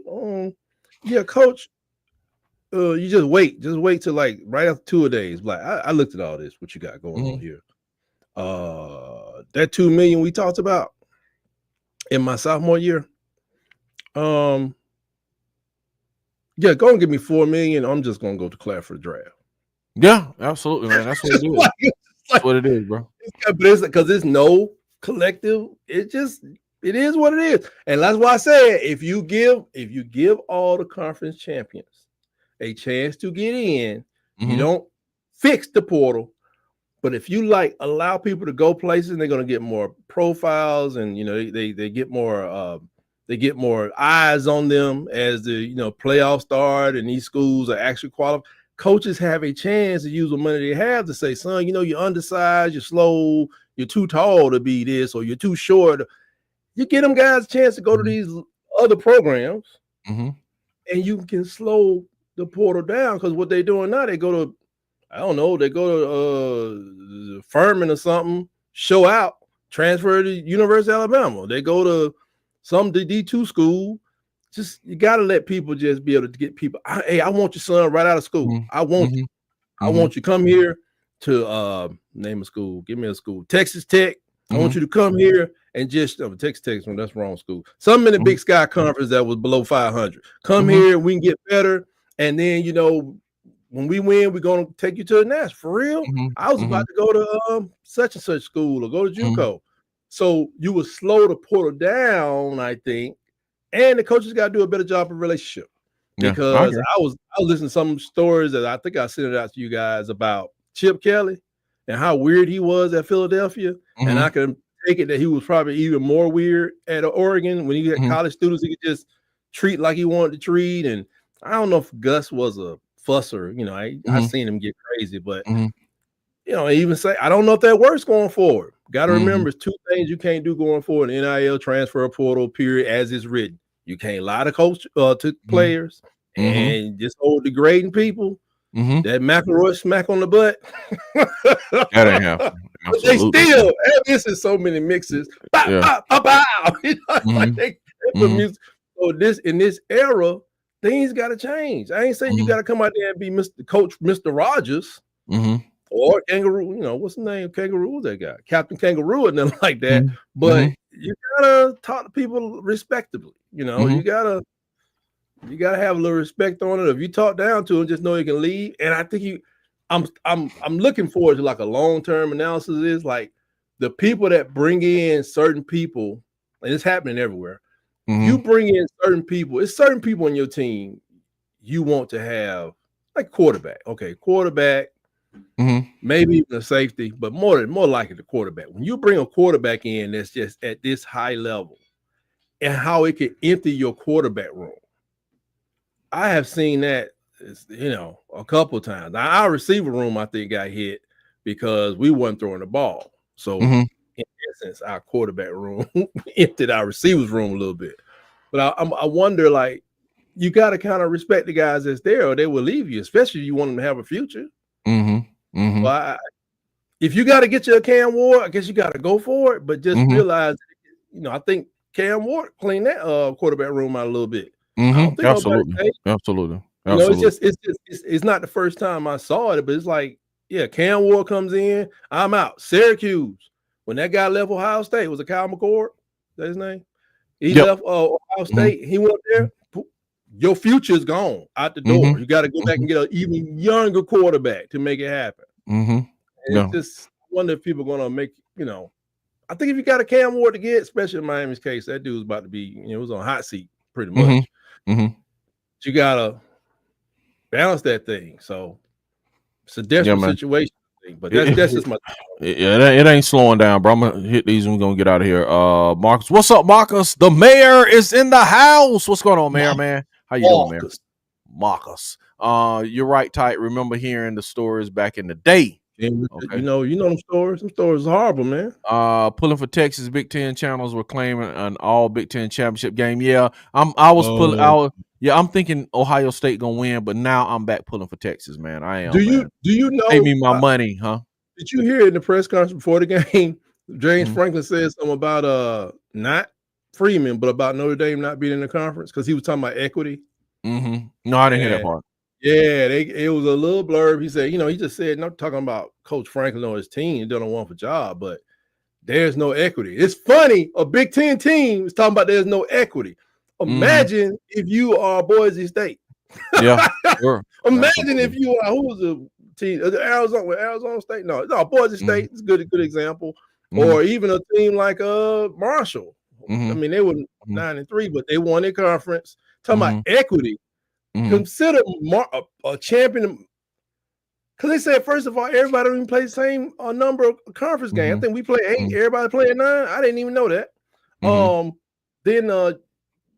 yeah, coach. You just wait till right after 2 days." Like I looked at all this. What you got going on here? That $2 million we talked about in my sophomore year. Yeah, go and give me $4 million. I'm just gonna go declare for the draft. Yeah, absolutely, man. That's what it is. That's what it is, bro. But it's because there's no collective. It's It is what it is. And that's why I said if you give all the conference champions a chance to get in, you don't fix the portal. But if you like allow people to go places, they're going to get more profiles, and they get more eyes on them as the playoffs start, and these schools are actually qualified. Coaches have a chance to use the money they have to say, son, you're undersized, you're slow, you're too tall to be this, or you're too short. You get them guys a chance to go to these other programs, and you can slow the portal down, because what they're doing now, they go to, I don't know, they go to Furman or something, show out, transfer to University of Alabama. They go to some D2 school. Just, you got to let people just be able to get people. Hey, I want your son right out of school. I want you. I want you to come here to name a school. Give me a school. Texas Tech. I want you to come here and just Texas Tech. That's the wrong school. Some in the Big Sky Conference that was below 500. Come here. We can get better. And then, when we win, we're going to take you to the National. For real? I was about to go to such and such school or go to JUCO. So you would slow the portal down, I think, and the coaches got to do a better job of relationship. Because I was listening to some stories that I think I sent it out to you guys about Chip Kelly and how weird he was at Philadelphia. And I can take it that he was probably even more weird at Oregon when he had college students he could just treat like he wanted to treat. And I don't know if Gus was a fusser, I seen him get crazy, but even say, I don't know if that works going forward. Got to remember, it's two things you can't do going forward: the NIL transfer portal period as it's written. You can't lie to coach to players and just hold degrading people. That McElroy smack on the butt. That ain't happening. They still, this is so many mixes. Bow, bow, bow. Like they put music. So in this era, things got to change. I ain't saying you got to come out there and be Mr. Rogers or Kangaroo. What's the name? Kangaroo, who's that guy? Captain Kangaroo and nothing like that. But you gotta talk to people respectably. You gotta have a little respect on it. If you talk down to him, just know you can leave. And I think I'm looking forward to like a long-term analysis. Is like the people that bring in certain people, and it's happening everywhere. You bring in certain people. It's certain people on your team you want to have, like quarterback. Okay, quarterback, maybe even a safety, but more likely the quarterback. When you bring a quarterback in that's just at this high level, and how it can empty your quarterback room. I have seen that, a couple of times. Now, our receiver room, I think, got hit because we weren't throwing the ball. So, in essence, our quarterback room emptied our receivers room a little bit. But I wonder, like, you got to kind of respect the guys that's there, or they will leave you, especially if you want them to have a future. But if you got to get you a Cam Ward, I guess you got to go for it. But just realize, I think Cam Ward cleaned that quarterback room out a little bit. Absolutely. It's not the first time I saw it, but it's like, Cam Ward comes in, I'm out. Syracuse, when that guy left Ohio State, was it Kyle McCord? Is that his name? He left Ohio State. He went up there. Your future is gone out the door. You got to go back and get an even younger quarterback to make it happen. It's just, I wonder if people are going to make, I think if you got a Cam Ward to get, especially in Miami's case, that dude's about to be, it was on hot seat pretty much. You got to balance that thing. So it's a desperate situation. But that's just my it ain't slowing down, bro. I'm gonna hit these and we're gonna get out of here. Marcus, what's up, Marcus? The mayor is in the house. What's going on, mayor, man? How you doing, mayor? Marcus. You're right, tight. Remember hearing the stories back in the day. Okay. You know them stories. Some stories are horrible, man. Pulling for Texas. Big Ten channels were claiming an all Big Ten championship game. Yeah, I'm thinking Ohio State gonna win, but now I'm back pulling for Texas, man. I am. Do you know? Pay me my money, huh? Did you hear in the press conference before the game, James Franklin said something about not Freeman, but about Notre Dame not being in the conference because he was talking about equity? No, I didn't hear that part. Yeah, it was a little blurb. He said, he just said, not talking about Coach Franklin or his team, he doesn't want for job, but there's no equity. It's funny, a Big Ten team is talking about there's no equity. Imagine if you are Boise State. Yeah, sure. Imagine if you are, who was the team? Arizona State? No, Boise State is a good example. Or even a team like Marshall I mean, they were 9-3, but they won their conference. Talking about equity. Consider a champion. Because they said, first of all, everybody don't even play the same number of conference games. I think we play 8. Everybody playing 9. I didn't even know that. Then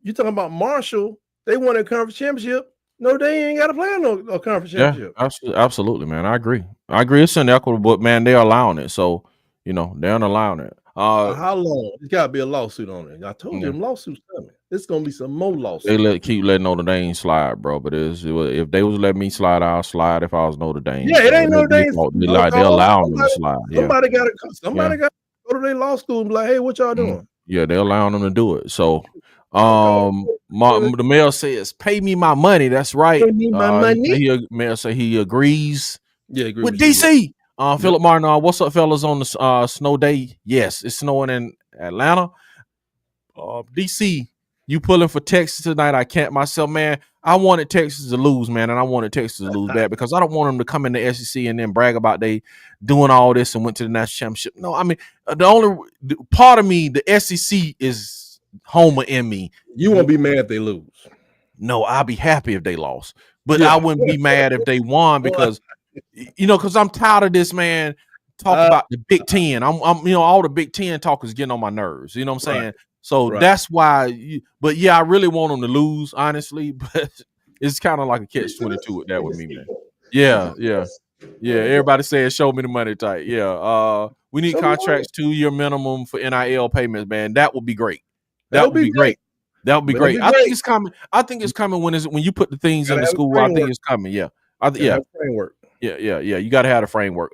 you talking about Marshall. They won a conference championship. No, they ain't got to play no conference championship. Absolutely, man. I agree. It's inequitable, but man, they're allowing it. So, they're allowing it. How long? There's got to be a lawsuit on it. I told you, them lawsuits coming. There's going to be some more lawsuits. They keep letting Notre Dame slide, bro. But if they was letting me slide, I'll slide if I was Notre Dame. Yeah, it ain't Notre Dame. They're allowing me to slide. Somebody got to go to their law school and be like, hey, what y'all doing? Yeah, they're allowing them to do it. So, the mayor says, "Pay me my money." That's right. Pay me my money. Mayor say he agrees. Yeah, agree with DC. Philip Martin, what's up, fellas? On the snow day? Yes, it's snowing in Atlanta. DC, you pulling for Texas tonight? I can't myself, man. I wanted Texas to lose, man, and I wanted Texas to lose bad because I don't want them to come in the SEC and then brag about they doing all this and went to the national championship. No, I mean the only part of me, the SEC is Homer in me. You won't be mad if they lose. No, I'll be happy if they lost, but I wouldn't be mad if they won because because I'm tired of this, man. Talk about the Big Ten. I'm all the Big Ten talk is getting on my nerves. You know what I'm saying? Right. So that's why. But yeah, I really want them to lose, honestly. But it's kind of like a catch-22 with that with me, man. Yeah. Everybody says, "Show me the money," tight. Yeah. We need contracts 2-year minimum for NIL payments, man. That would be great. That would be great. That would be great. I think it's coming. I think it's coming when you put the things in the school. I think it's coming. Yeah. Framework. Yeah. You got to have a framework.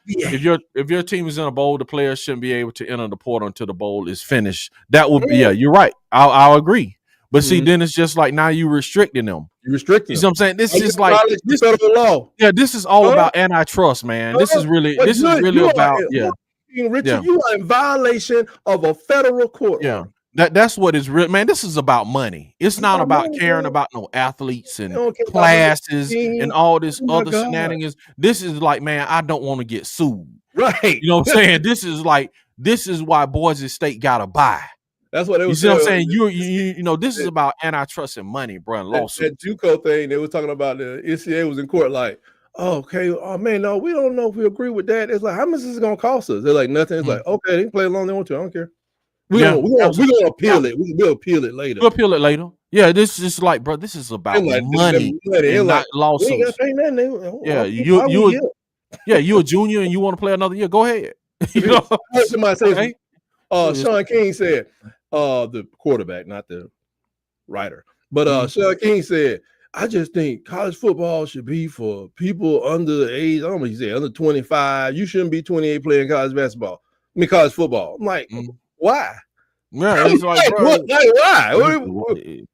If your team is in a bowl, the players shouldn't be able to enter the portal until the bowl is finished. That would be, you're right. I'll agree. But see, then it's just like now you're restricting them. You're restricting. You know what I'm saying? This is like this federal law. Yeah, this is all about antitrust, man. This is really about Richard, you are in violation of a federal court. Yeah. That's what is real, man. This is about money. It's not about caring about no athletes and classes and all this other shenanigans. This is like, man, I don't want to get sued. Right. You know what I'm saying? This is why Boise State got to buy. That's what they was. You see what I'm saying? This is about antitrust and money, bro. And lawsuit. That JUCO thing, they were talking about the NCAA was in court like, man, no, we don't know if we agree with that. It's like, how much is it going to cost us? They're like, nothing. It's like, okay, they can play along they want to. I don't care. We're gonna appeal it. We'll appeal it later. We'll appeal it later. Yeah, this is like, bro, this is about money and not lawsuits. You a junior and you want to play another year? Go ahead. Somebody says, Sean King said, the quarterback, not the writer, but Sean King said, I just think college football should be for people under the age. I don't know what he said, under 25. You shouldn't be 28 playing college basketball. I mean, college football. I'm like. Why? Yeah, it's like, bro, why?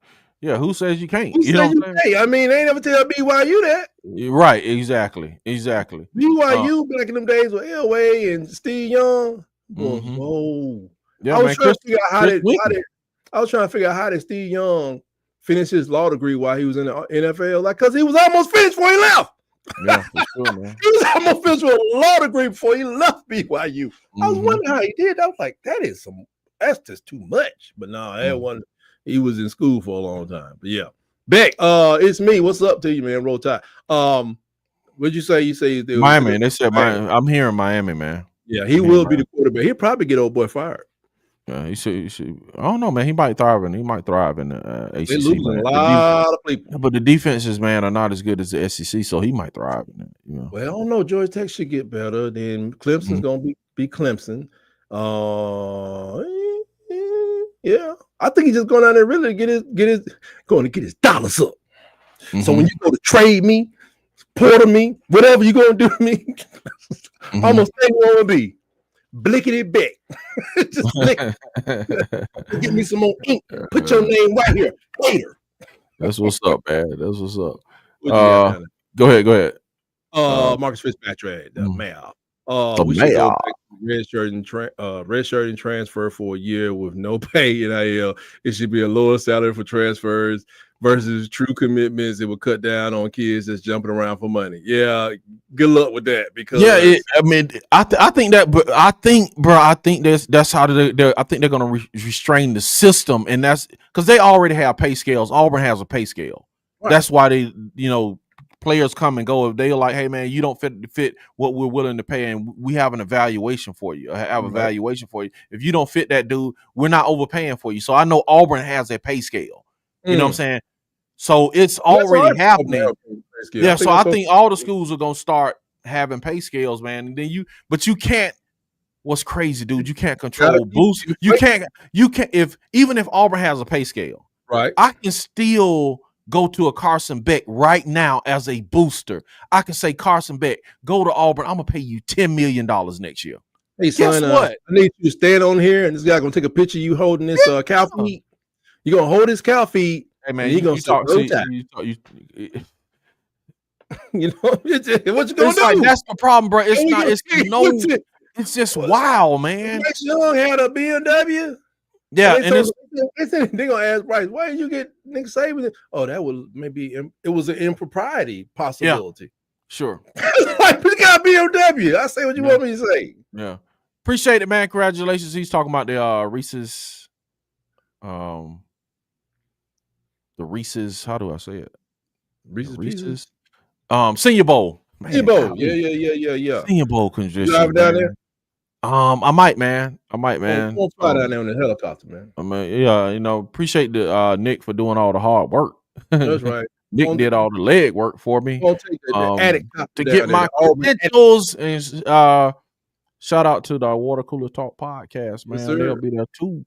Yeah, who says you can't? You know what I'm saying? I mean, they ain't never tell BYU that. Right, exactly. BYU back in them days with Elway and Steve Young. Whoa. Yeah, I was trying to figure out how did Steve Young finish his law degree while he was in the NFL? Like, because he was almost finished before he left. Yeah, for sure, man. He was almost finished with a law degree before he left BYU. I was wondering how he did. I was like, that's just too much. But no, he was in school for a long time. But yeah. Beck, it's me. What's up to you, man? Roll Tide. What'd you say? You say Miami. They said Miami. I'm hearing Miami, man. Yeah, he will be the quarterback. He'll probably get old boy fired. Yeah, he should. I don't know, man. He might thrive in the ACC. They lose a lot of people, but the defenses, man, are not as good as the SEC, so he might thrive in it. Well, I don't know. Georgia Tech should get better. Then Clemson's gonna be Clemson. Yeah, I think he's just going down there really to get his dollars up. So when you go to trade me, porter me, whatever you're gonna do to me, almost think you want to be. Blickety Beck. Just blick. Give me some more ink. Put your name right here. Later. That's what's up, man. That's what's up. Go ahead. Marcus Fitzpatrick, the mayor. We should go back to redshirt and transfer for a year with no pay in NIL. It should be a lower salary for transfers versus true commitments that will cut down on kids that's jumping around for money. Yeah, good luck with that because I think that, but I think, bro, that's how I think they're gonna restrain the system, and that's because they already have pay scales. Auburn has a pay scale. Right. That's why they, players come and go. If they're like, hey man, you don't fit what we're willing to pay, and we have an evaluation for you. Evaluation for you. If you don't fit that dude, we're not overpaying for you. So I know Auburn has a pay scale. You know what I'm saying? So it's already happening. Yeah, so I think all the schools are gonna start having pay scales, man. And then you can't. What's crazy, dude? You can't control boost. You can't. Even if Auburn has a pay scale, right? I can still go to a Carson Beck right now as a booster. I can say, Carson Beck, go to Auburn. I'm gonna pay you $10 million next year. Hey, son, guess what? I need you to stand on here, and this guy gonna take a picture of you holding this cow feed. You're gonna hold his cow feed. Hey man, you gonna talk. What you gonna do? Like, that's the problem, bro. It's not. It's just wow, man. Bryce Young had a BMW. Yeah, and they're gonna ask Bryce, why did you get Nick Saban? Oh, that was it was an impropriety possibility. Yeah, sure. Like, you got a BMW. I say what you want me to say. Yeah, appreciate it, man. Congratulations. He's talking about the Reese's. The Reese's, how do I say it? Reese's. Senior Bowl. Man, Senior Bowl. Yeah. Senior Bowl congestion. You drive down there? I might, man. We'll fly down there on the helicopter, man. I mean, yeah, appreciate the Nick for doing all the hard work. That's right. Nick did all the leg work for me. To get my credentials. And shout out to the Water Cooler Talk podcast, man. They'll be there too.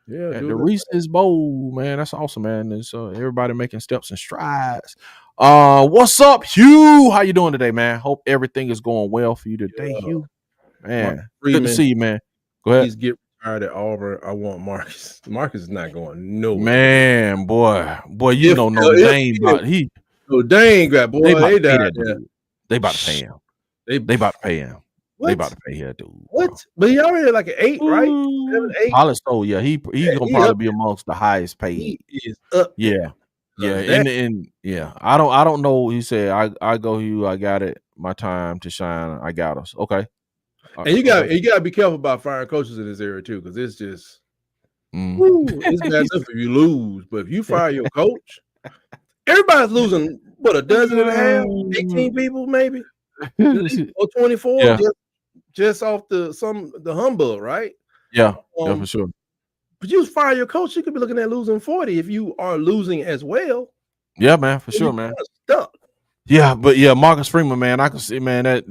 Yeah, at the Reese's Bowl, man. That's awesome, man. And so everybody making steps and strides. What's up, Hugh? How you doing today, man? Hope everything is going well for you today, Hugh. Man, good to see you, man. Go ahead. Please get retired at Auburn. I want Marcus. Marcus is not going nowhere. Man, boy, you don't know the name, but he. No, dang, boy. They about to pay him. They about to pay him. What? They about to pay him, dude. What? Bro. But he already like an 8, right? 7, 8. Probably so. Yeah, he's gonna probably be amongst the highest paid. He is up. Yeah. And I don't know. He said, I go, Hugh. I got it. My time to shine. I got us. Okay. And you got to be careful about firing coaches in this area too, because it's just it's bad enough if you lose, but if you fire your coach, everybody's losing. What, a dozen and a half, 18 people maybe, or 24, yeah. just off the humbug, right? Yeah, for sure. But you fire your coach, you could be looking at losing 40 if you are losing as well. Yeah, man, for sure, man. Stuck. Yeah, but Marcus Freeman, man, I can see, man, that.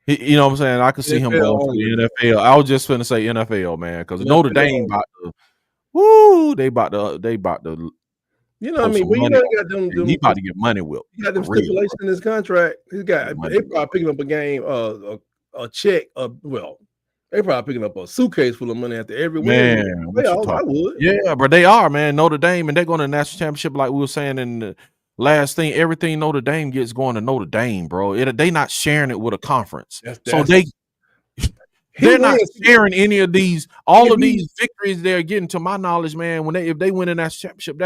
You know what I'm saying? I can see him going to the NFL. I was just finna say NFL, man, because Notre Dame about to, they about to. You know what I mean? But you know, got them. He about to get money whipped. He got them stipulations in his contract. They probably picking up a game, a check. They probably picking up a suitcase full of money after every win. Man, I would. Yeah, but they are, man. Notre Dame, and they're going to the national championship, like we were saying in the last thing. Everything Notre Dame gets going to Notre Dame, bro. They not sharing it with a conference, they're not sharing any of these. All of these victories they're getting, to my knowledge, man. If they win a national championship,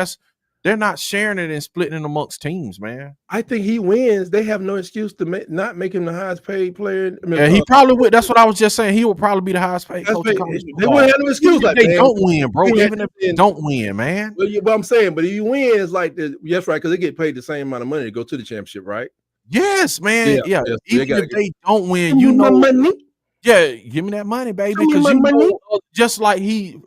they're not sharing it and splitting it amongst teams, man. I think he wins. They have no excuse to not make him the highest paid player. He probably would. That's what I was just saying. He will probably be the highest paid coach. They wouldn't have no excuse. Like they don't win, bro. Even if they don't win, man. But I'm saying, but if you win, it's like yes, right, because they get paid the same amount of money to go to the championship, right? Yes, man. Yeah. Even if they don't win, you know. Money. Yeah, give me that money, baby. Because just like he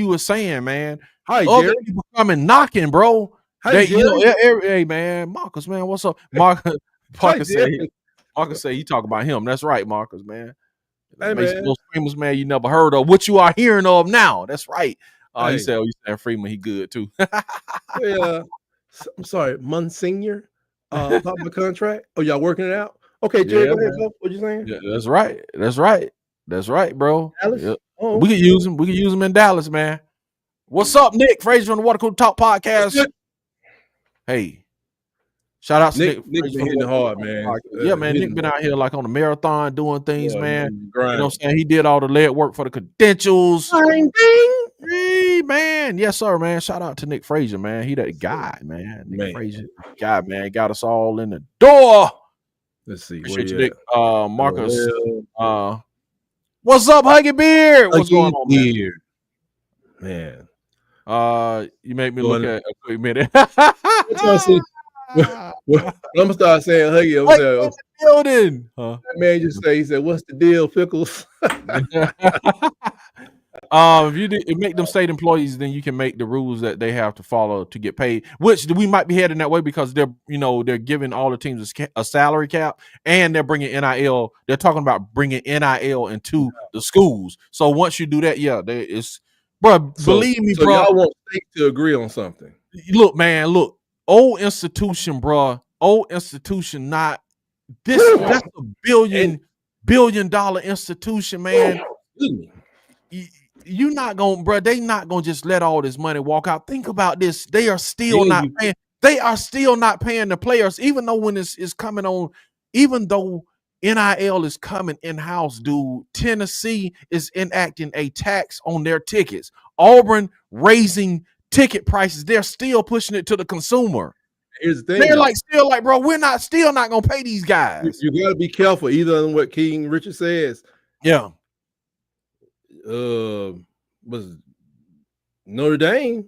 was saying, man. Hi, other people coming knocking, bro. Hey, man, Marcus, man, what's up? Marcus say he talking about him. That's right, Marcus, man. Hey, man. Those famous man you never heard of. What you are hearing of now? That's right. He said, "Oh, you saying Freeman? He good too." I'm sorry, Monsignor. About my contract. Oh, y'all working it out? Okay, Jerry, go ahead, what you saying? Yeah, that's right, bro. Dallas? Yeah. Oh, we could use him. We could use him in Dallas, man. What's up, Nick Frazier on the Water Cooler Talk podcast? Hey, shout out to Nick. Nick's been hitting hard, man. Yeah, man. Nick been out here like on the marathon doing things, man. You know what I'm saying? He did all the lead work for the credentials. Hey, man, man. Yes, sir, man. Shout out to Nick Frazier, man. He that guy, man. Nick Frazier, guy, man, got us all in the door. Let's see. Appreciate you, Where Nick. Marcus. Well, What's up, Huggy Beard? What's going on, man? You make me look at a quick minute. I'm gonna start saying Huggy. I'm saying, building. That man just say, he said, "What's the deal, Pickles?" If you make them state employees, then you can make the rules that they have to follow to get paid. Which we might be heading that way because they're giving all the teams a salary cap, and they're bringing NIL. They're talking about bringing NIL into the schools. So once you do that, believe me, bro. Y'all want states to agree on something. Look, man, old institution, bro. Old institution, not this. That's a billion-dollar institution, man. You're not gonna, bro. They not gonna just let all this money walk out. Think about this. They are still not paying. They are still not paying the players, even though when it's coming on, even though NIL is coming in-house, dude. Tennessee is enacting a tax on their tickets. Auburn raising ticket prices. They're still pushing it to the consumer. Here's the thing. They're still bro, we're still not gonna pay these guys. You gotta be careful, either on what King Richard says. Yeah. Was Notre Dame?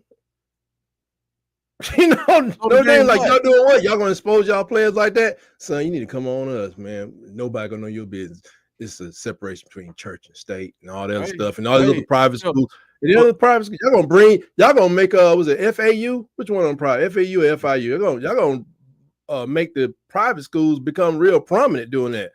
Notre Dame, like, y'all doing what? Y'all gonna expose y'all players like that? Son, you need to come on us, man. Nobody gonna know your business. It's a separation between church and state and all that other stuff, and all these other private schools. And the other private schools, y'all gonna make was it FAU? Which one on private? FAU or FIU? Y'all gonna make the private schools become real prominent doing that.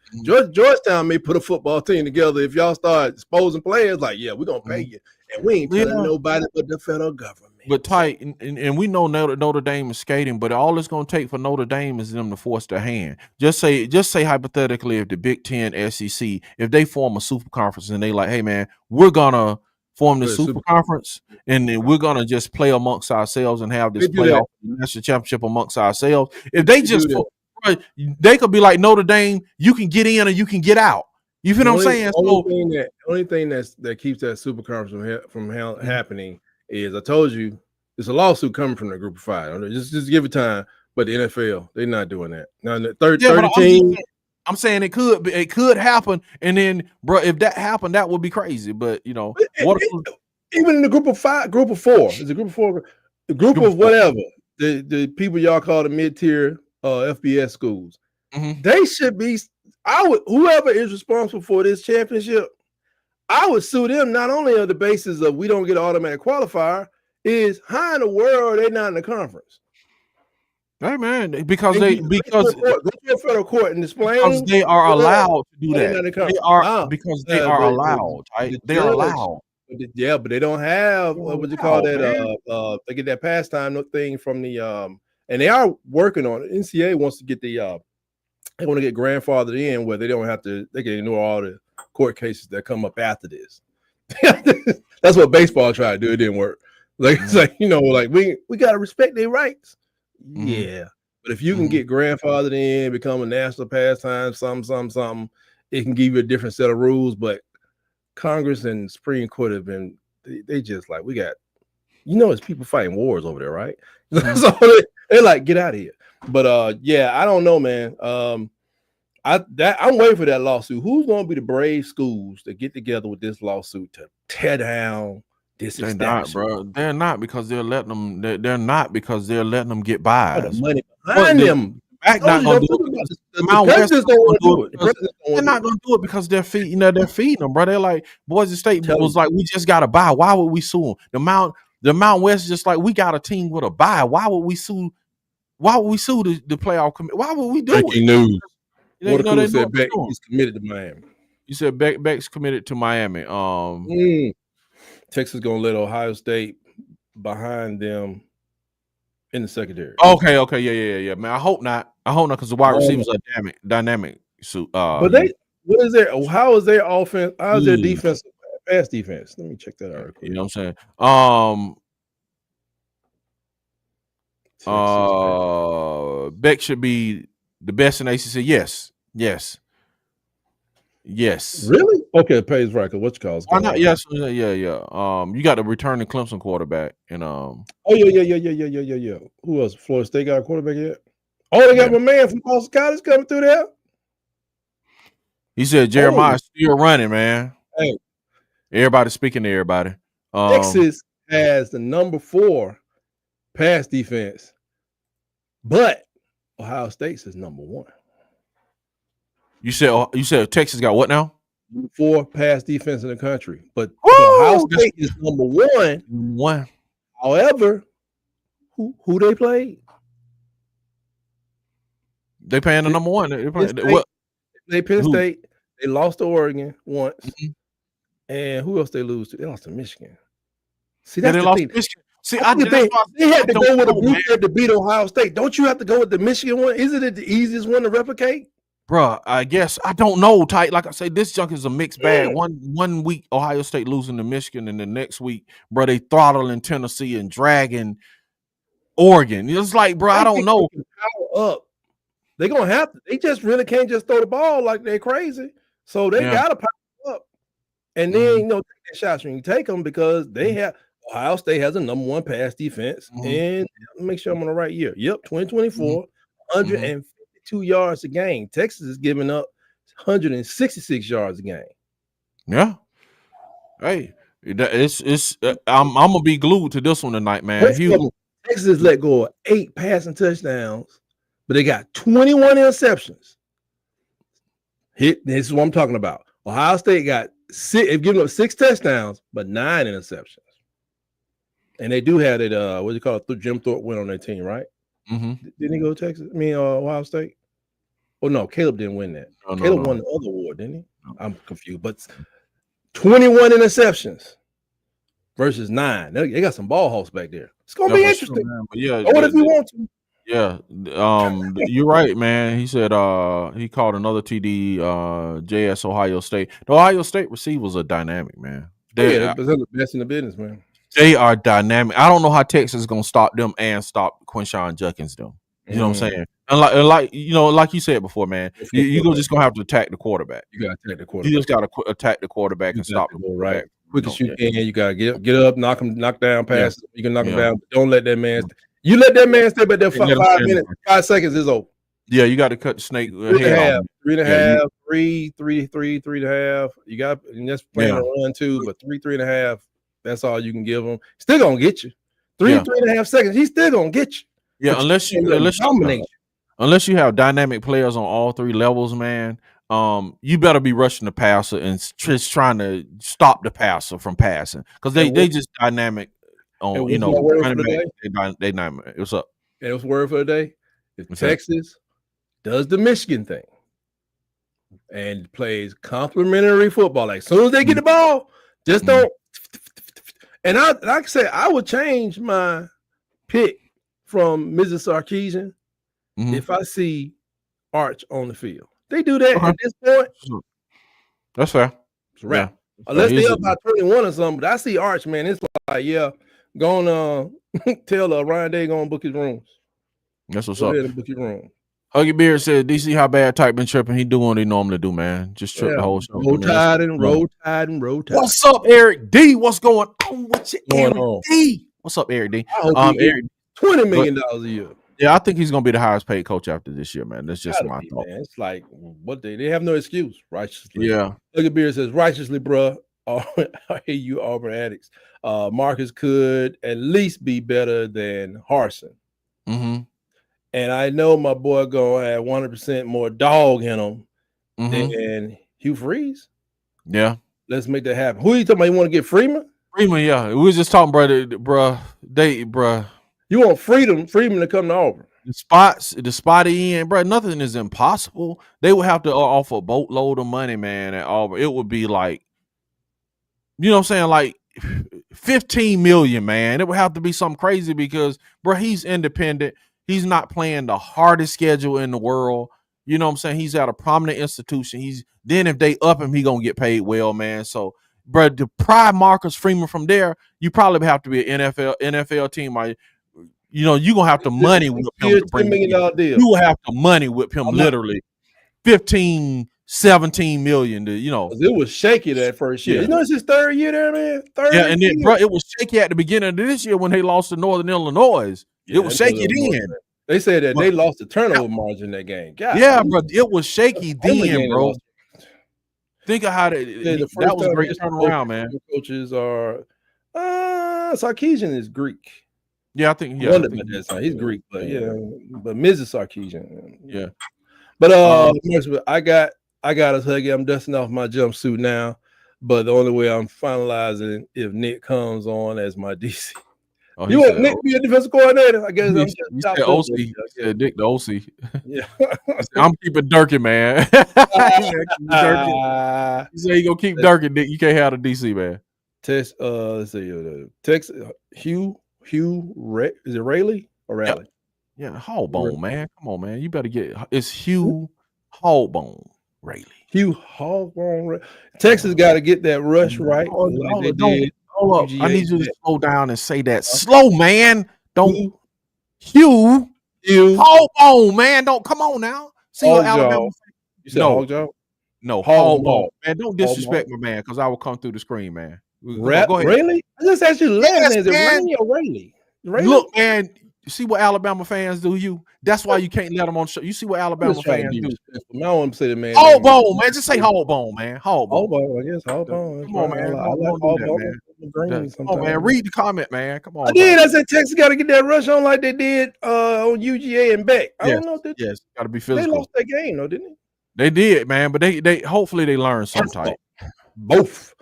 Georgetown may put a football team together if y'all start exposing players like, yeah, we're gonna pay you, and we ain't telling nobody but the federal government. But tight, and we know Notre Dame is skating, but all it's gonna take for Notre Dame is them to force their hand. Just say hypothetically, if the Big Ten, SEC, if they form a super conference and they like, hey man, we're gonna form this super conference, and then we're gonna just play amongst ourselves and have this playoff national championship amongst ourselves. If they they could be like Notre Dame, you can get in or you can get out. You feel what I'm saying? Only thing that keeps that super conference from happening is, I told you, there's a lawsuit coming from the Group of Five. Just give it time. But the NFL, they're not doing that. Now the 30 teams. I'm saying it could happen, and then, bro, if that happened, that would be crazy. But even in the Group of Five, Group of Four, is a Group of Four, the group of whatever, the people y'all call the mid-tier FBS schools, they should be. Whoever is responsible for this championship, I would sue them not only on the basis of we don't get an automatic qualifier, is how in the world are they not in the conference? Hey man, because go to a federal court and explain, because they are allowed to do that. Because they are allowed. They are allowed. Yeah, but they don't have what you call that. They get that pastime thing from the and they are working on it. NCAA wants to get they want to get grandfathered in where they don't have to. They can ignore all the court cases that come up after this. That's what baseball tried to do. It didn't work. It's like, we got to respect their rights. Yeah. But if you can get grandfathered in, become a national pastime, something, it can give you a different set of rules. But Congress and Supreme Court have been, they just like, we got, it's people fighting wars over there, right? So they're like, get out of here. But I don't know, man. I'm waiting for that lawsuit. Who's going to be the brave schools that get together with this lawsuit to tear down this establishment? They're not, bro. They're not, because they're letting them. They're not, because they're letting them get by. The money behind them. Not gonna do it. They're not gonna do it because they're feeding. They're feeding them, bro. They're like, Boise State was like, we just got to buy. Why would we sue them? The Mountain West is just like, we got a team with a buy. Why would we sue? Why would we sue the playoff committee? Why would we do it? News. Watercool said Beck is committed to Miami. You said Beck's committed to Miami. Texas gonna let Ohio State behind them in the secondary. Okay, yeah. Man, I hope not, because the wide receivers are dynamic. So, but what is their? How is their offense? How is their defense? Pass defense. Let me check that out. You know what I'm saying? Beck should be the best in ACC. Yes. Yes. Really? Okay, it pays right. Cause what you call it? Why not? Yes, yeah. You got the returning Clemson quarterback, and Oh yeah. Who else? Florida State got a quarterback yet? Oh, they got my man from Boston College coming through there. He said Jeremiah's still running, man. Hey, everybody speaking to everybody. Texas has the number 4 pass defense, but Ohio State's is number 1. You said Texas got what now? 4 pass defense in the country, but Ohio State is number 1. One. However, who they played? They paying the number 1. They Penn State. They lost to Oregon once, and who else they lose to? They lost to Michigan. See, that's the thing. See, they had to go with a blueprint to beat Ohio State. Don't you have to go with the Michigan one? Isn't it the easiest one to replicate? Bruh, I guess I don't know. Tight, like I say, this junk is a mixed bag. One week Ohio State losing to Michigan, and the next week, bro, they throttling Tennessee and dragging Oregon. It's like, bro, I don't know. Power up. They're gonna have to. They just really can't just throw the ball like they're crazy. So they gotta power up, and then take their shots when you take them because they have. Ohio State has a number 1 pass defense, and make sure I'm on the right year. Yep, 2024, 152 yards a game. Texas is giving up 166 yards a game. Yeah. Hey, it's I'm gonna be glued to this one tonight, man. Texas let go of 8 passing touchdowns, but they got 21 interceptions. This is what I'm talking about. Ohio State got 6, giving up 6 touchdowns, but 9 interceptions. And they do have it. What do you call it? Jim Thorpe went on their team, right? Didn't he go to Texas? I mean, Ohio State. Oh no, Caleb didn't win that. Caleb won the other award, didn't he? I'm confused. But 21 interceptions versus 9. They got some ball hawks back there. It's gonna be interesting. What if you want to? Yeah, you're right, man. He said he called another TD, JS Ohio State. The Ohio State receivers are dynamic, man. They're the best in the business, man. They are dynamic. I don't know how Texas is gonna stop them and stop Quinshon Judkins them. You know what I'm saying? And like like you said before, man, you're just gonna have to attack the quarterback. You gotta attack the quarterback. You just gotta attack the quarterback and stop the right. Quick as you can. You gotta get up, knock down passes. You can knock him down. But don't let that man. You let that man stay back there for 5 minutes. 5 seconds is over. Yeah, you got to cut the snake. 3.5, 3.5, 3.5. You got, and that's playing a run too, but 3.5. That's all you can give him. Still gonna get you. 3.5 seconds. He's still gonna get you. Yeah, unless you have dynamic players on all 3 levels, man. You better be rushing the passer and just trying to stop the passer from passing because they just dynamic on they dynamic. What's up? And what's word for the day? If Texas does the Michigan thing and plays complimentary football, like as soon as they get the ball, just don't. And like I said, I would change my pick from Mrs. Sarkeesian if I see Arch on the field. They do that at this point. That's fair. It's a wrap. Unless they're up by 21 or something. But I see Arch, man. It's like, gonna tell Ryan Day gonna book his rooms. That's what's up. Book your room. Huggy Beard said, DC, how bad Type been tripping? He doing what he normally do, man. Just trip the whole show. Roll tide. What's up, Eric D? What's going on with you, Eric D? What's up, Eric D? Eric, $20 million a year. Yeah, I think he's gonna be the highest paid coach after this year, man. That's just my thought. Man. It's like what they have no excuse, righteously. Yeah. Huggy Beard says, righteously, bruh. I hear you, Auburn Addicts. Marcus could at least be better than Harsin. And I know my boy gonna have 100% more dog in him than Hugh Freeze. Yeah, let's make that happen. Who are you talking about? You want to get Freeman? Freeman, yeah. We was just talking, bro. You want Freeman to come to Auburn? The spotty in, bro. Nothing is impossible. They would have to offer a boatload of money, man, at Auburn. It would be like, you know what I'm saying, like 15 million, man. It would have to be something crazy because, bro, he's independent. He's not playing the hardest schedule in the world. You know what I'm saying? He's at a prominent institution. Then if they up him, he gonna get paid well, man. So, bro, to pry Marcus Freeman from there, you probably have to be an NFL team. You know, you're gonna have to money whip him to bring $10 million deal. You will have to money whip him literally 15, $17 million to, you know. It was shaky that first year. Yeah. You know, it's his third year there, man. Yeah, and then, bro, it was shaky at the beginning of this year when they lost to Northern Illinois. It was shaky then. They said that they lost the turnover margin that game. God, yeah, bro, it was shaky then, bro. Think of how that was a great turnaround, man. Coaches are Sarkisian is Greek. Yeah, I think he's Greek, but but Mrs. Sarkisian. Yeah. But I got us Huggy. I'm dusting off my jumpsuit now. But the only way I'm finalizing if Nick comes on as my DC. Oh, you want Nick to be a defensive coordinator? I guess you said OC. Said Nick the OC. Yeah. I'm keeping Durkin, man. You say you gonna keep Durkin, Nick. You can't have the DC, man. Let's see. Text Hugh is it Rayleigh or Raleigh? Yeah, Hallbone, man. Come on, man. You better get it's Hugh Hallbone Rayleigh. Hugh Hallbone. Texas got to get that rush right. Hold up. I need you to slow down and say that slow, man. Don't Hugh Hallbone, man. Don't come on now. See what Alabama. You said Hogjaw? No, Hallbone. Man, don't disrespect my man because I will come through the screen, man. Go ahead. Really? I just asked you last name. Is it Rayleigh or Rayleigh? Look, man. You see what Alabama fans do? That's why you can't let them on the show. You see what Alabama fans do? I don't want to say the man. Hallbone, man. Just say Hallbone, man. Hallbone. I guess Hallbone. Come on, man. I like Hallbone. Come on, man. Read the comment, man. Come on. I did. I said Texas got to get that rush on like they did on UGA and Beck. I don't know. Yes, got to be physical. They lost that game, though, didn't they? They did, man. But they hopefully they learned some type. Both.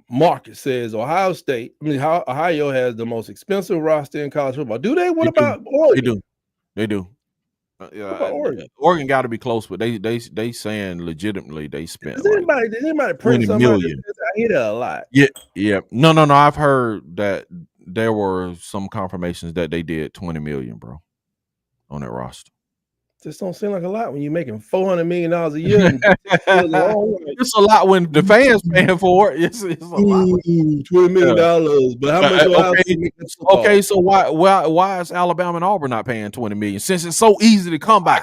Market says Ohio has the most expensive roster in college football. Do they? What about Oregon? They do. Oregon got to be close, but they saying legitimately they spent. Does anybody print something? I hear that a lot. Yeah. No. I've heard that there were some confirmations that they did 20 million, bro, on that roster. Just don't seem like a lot when you're making $400 million a year. It's a lot when the fans paying for it. It's a lot. $20 million, but how much? Okay, so why is Alabama and Auburn not paying $20 million since it's so easy to come by?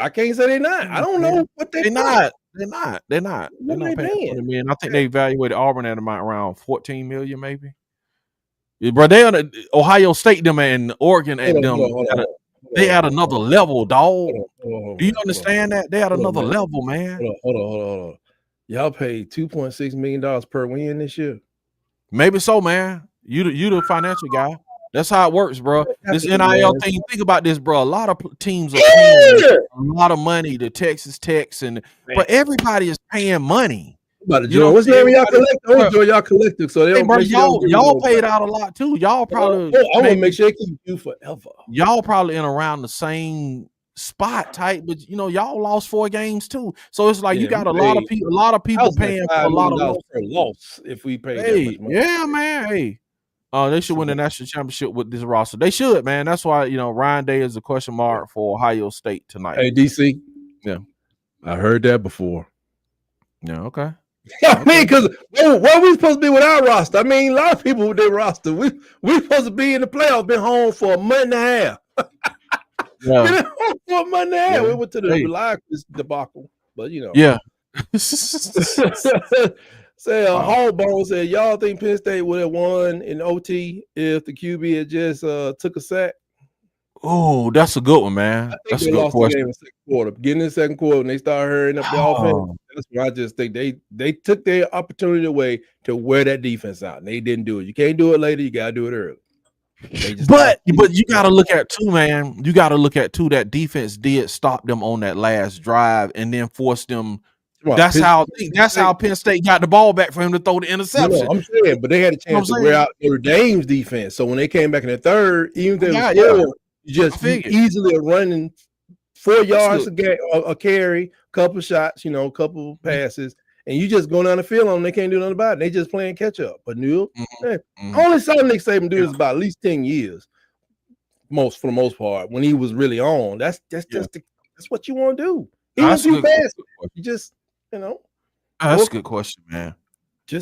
I can't say they're not. I don't know what they're not. They're not paying $20 million. I think they evaluated Auburn at around $14 million, maybe. Bro, they are Ohio State them and Oregon and them. They at another level, dog. Do you understand that? They at another level, man. Hold on. Y'all paid $2.6 million per win this year. Maybe so, man. You the financial guy. That's how it works, bro. This NIL thing. Think about this, bro. A lot of teams are paying a lot of money to Texas Tech, but everybody is paying money. What's the name of y'all collective? Y'all collective. So y'all paid out a lot too. Y'all probably. I want to make sure they keep you forever. Y'all probably in around the same spot type, but y'all lost 4 games too. So it's like you got a lot of people paying for a lot of loss if we pay. Hey, that much money. Yeah, man. Hey, they should win the national championship with this roster. They should, man. That's why Ryan Day is a question mark for Ohio State tonight. Hey, DC. Yeah, I heard that before. Yeah. Okay. I mean, because what we supposed to be with our roster? I mean, a lot of people with their roster. We supposed to be in the playoffs. Been home for a month and a half. Yeah. Been home for a month and a half. Yeah. We went to the July debacle, but Yeah. Say Hallbone said, y'all think Penn State would have won in OT if the QB had just took a sack? Oh, that's a good one, man. That's a good question. In the second quarter. Beginning of the second quarter, and they started hurrying up the offense. That's what I just think they took their opportunity away to wear that defense out, and they didn't do it. You can't do it later. You gotta do it early. But you gotta look at too, man. You gotta look at too that defense did stop them on that last drive and then force them. That's how Penn State got the ball back for him to throw the interception. I'm saying, but they had a chance to wear out Notre Dame's defense. So when they came back in the third, even if they were you easily running 4 yards a carry, couple shots, couple passes, and you just go down the field on them. They can't do nothing about it. They just playing catch up. But only saw Nick Saban do this about at least 10 years, for the most part, when he was really on. That's what you want to do. Even if you fast, you just That's a good question, man.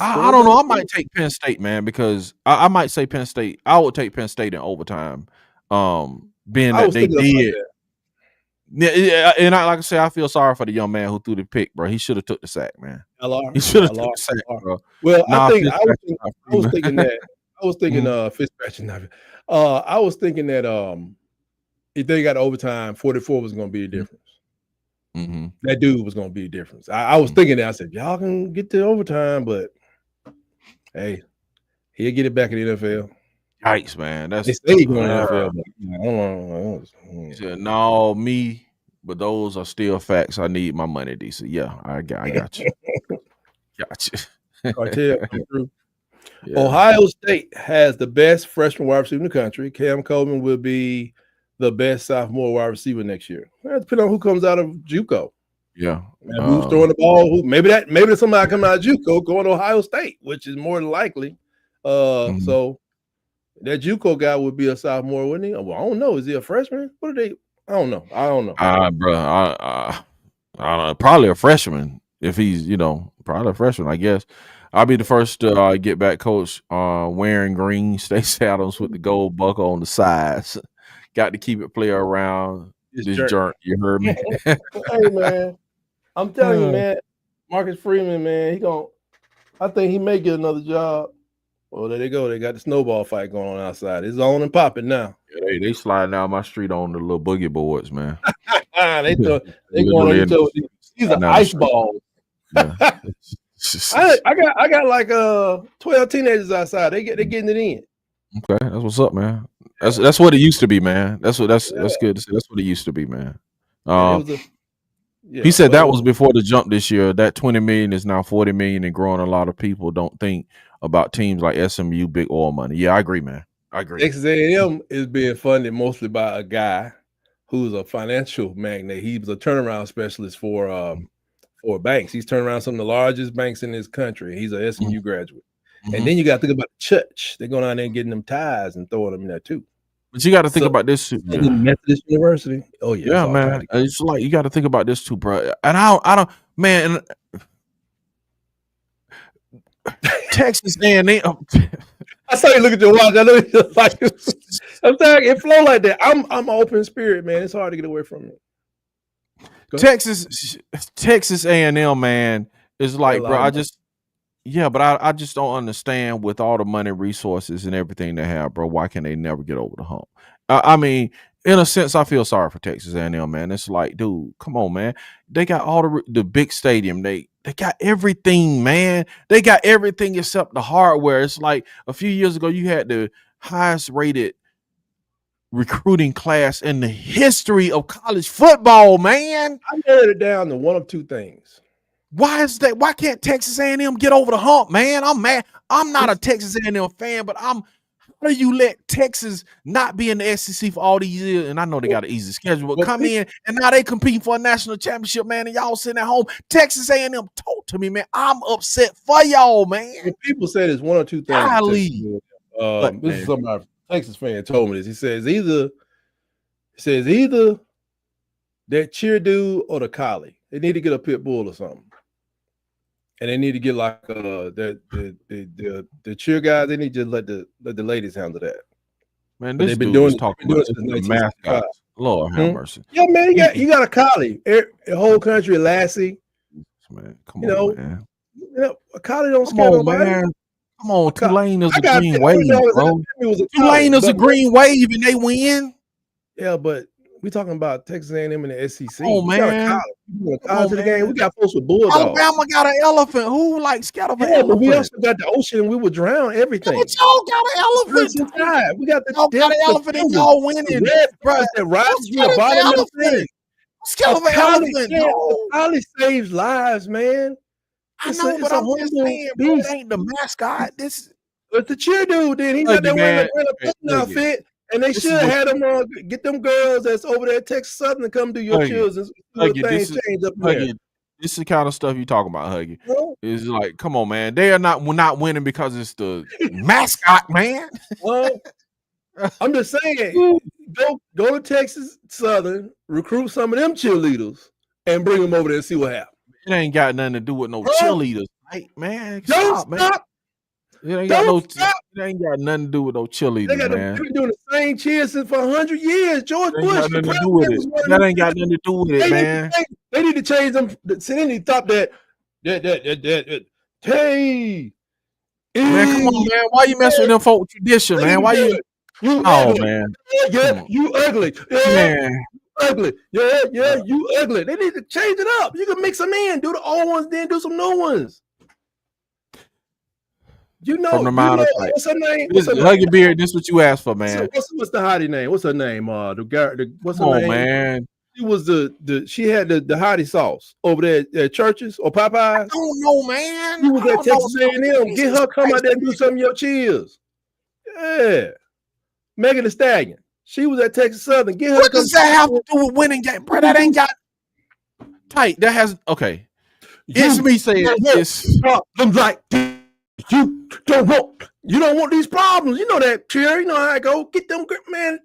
I don't know. I might take Penn State, man, because I might say Penn State. I would take Penn State in overtime. Being that they did. Yeah, and like I said, I feel sorry for the young man who threw the pick, bro. He should have took the sack, man. LR, He should have took LR, the sack, bro. Well, Nah, I was thinking Fitzpatrick. I was thinking that if they got overtime, 44 was going to be the difference. Mm-hmm. That dude was going to be the difference. I was thinking that. I said, y'all can get to overtime, but hey, he'll get it back in the NFL. Yikes, man. That's they say he's going to NFL, but I don't know. He said, no, me, but those are still facts. I need my money, DC. Yeah, I got you. Got you. Cartel come through. Yeah. Ohio State has the best freshman wide receiver in the country. Cam Coleman will be the best sophomore wide receiver next year. Depending on who comes out of JUCO. Yeah. And who's throwing the ball? Maybe somebody coming out of JUCO going to Ohio State, which is more than likely. So that JUCO guy would be a sophomore, wouldn't he? Well, I don't know. Is he a freshman? What are they? I don't know. Bro, I don't know. Probably a freshman. If he's, probably a freshman, I guess. I'll be the first to get back, Coach, wearing green Stacey Adams with the gold buckle on the sides. Got to keep it player around this jerk. You heard me? Hey, man. I'm telling you, man. Marcus Freeman, man, I think he may get another job. Well, there they go. They got the snowball fight going on outside. It's on and popping now. Yeah, they sliding down my street on the little boogie boards, man. they going on each other. These are ice balls. Yeah. I got like 12 teenagers outside. They're getting it in. Okay, that's what's up, man. That's what it used to be, man. That's good to see. That's what it used to be, man. He said that was before the jump this year. That 20 million is now 40 million and growing. A lot of people don't think about teams like SMU, big oil money. Yeah, I agree, man. I agree. Texas A&M is being funded mostly by a guy who's a financial magnate. He was a turnaround specialist for banks. He's turned around some of the largest banks in this country. He's a SMU graduate. And then you got to think about the church. They're going out there and getting them ties and throwing them in there too. But you got to think about this too. Methodist University. Oh yeah, man. It's like you got to think about this too, bro. And I don't, man. Texas A&M. I saw you look at your watch. I know you're like, I'm saying it flow like that. I'm an open spirit, man. It's hard to get away from it. Texas A&M, man, is like, bro. I just don't understand with all the money, resources, and everything they have, bro. Why can they never get over the hump? I mean, in a sense, I feel sorry for Texas A&M, man. It's like, dude, come on, man. They got all the big stadium. They got everything, man. They got everything except the hardware. It's like a few years ago, you had the highest rated recruiting class in the history of college football, man. I narrowed it down to one of two things. Why is that? Why can't Texas A&M get over the hump, man? I'm mad. I'm not a Texas A&M fan, but how do you let Texas not be in the SEC for all these years? And I know they got an easy schedule, but come in and now they competing for a national championship, man. And y'all sitting at home. Texas A&M, talk to me, man. I'm upset for y'all, man. When people say there's one or two things. This is somebody, Texas fan, told me this. He says either that cheer dude or the collie. They need to get a pit bull or something. And they need to get like the cheer guys. They need to let the ladies handle that. Man, they've been doing the mascots. Lord have mercy. Yeah, man, you got a collie. The whole country Lassie. Man, come on, man. A collie don't scare nobody. Man. Come on, Tulane is a green wave, bro. Tulane is a green wave and they win. Yeah, but we talking about Texas A&M and the SEC. Oh, man. To the game. We got folks with bulldogs. Alabama got an elephant. Who like scared of an elephant? But we also got the ocean and we would drown everything. Yeah, but y'all got an elephant. We got an elephant and y'all winning. Bro, that rises from the bottom of the thing. Scared of an elephant. No. Collie saves lives, man. I know, but I'm just saying, bro, it ain't the mascot. It's the cheer dude. Then he's got that wearing a cooking outfit. And they should have had them get them girls that's over there at Texas Southern to come do your chills and things change up there. This is the kind of stuff you talking about, Huggy. It's like, come on, man. We're not winning because it's the mascot, man. Well, I'm just saying, go to Texas Southern, recruit some of them cheerleaders, and bring them over there and see what happens. It ain't got nothing to do with no cheerleaders, right, man? Don't stop. It ain't got Don't no. It ain't got nothing to do with no cheerleaders, They got man. been doing the same cheers since for 100 years. George It ain't Bush, got nothing to do with it. That ain't got nothing to do with it, man. They need to change them. So they need to stop that. Hey, Man, come on, man. Why you messing with them folk tradition, man? Why you? You Oh, ugly. man. Yeah, you ugly. Yeah, Man. ugly. Yeah, you ugly. They need to change it up. You can mix them in, do the old ones, then do some new ones. You know, From the minor type. what's her name? Huggy Beard, this is what you asked for, man. What's the hottie name? What's her name? What's her name? Man. She was she had the hottie sauce over there at Churches or Popeyes. I don't know, man. She was at Texas A&M. Get her come out there and do some of your cheers. Yeah. Megan Thee Stallion. She was at Texas Southern. Get her. What does that have to do with winning game, bro? That ain't got tight. That has okay. It's me saying this. Problems like you don't want these problems. You know that, Cherry. You know how I go. Get them, man.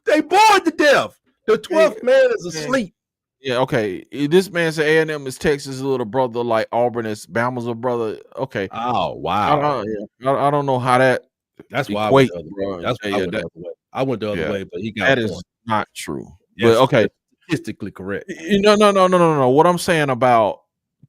They bored to death. The 12th man is asleep. Yeah, okay. This man said A&M is Texas' little brother, like Auburn is Bama's little brother. Okay. Oh wow. I don't know how that. That's why equate, I went the other way, but he got that is not true. Yes, but okay, statistically correct. No. What I'm saying about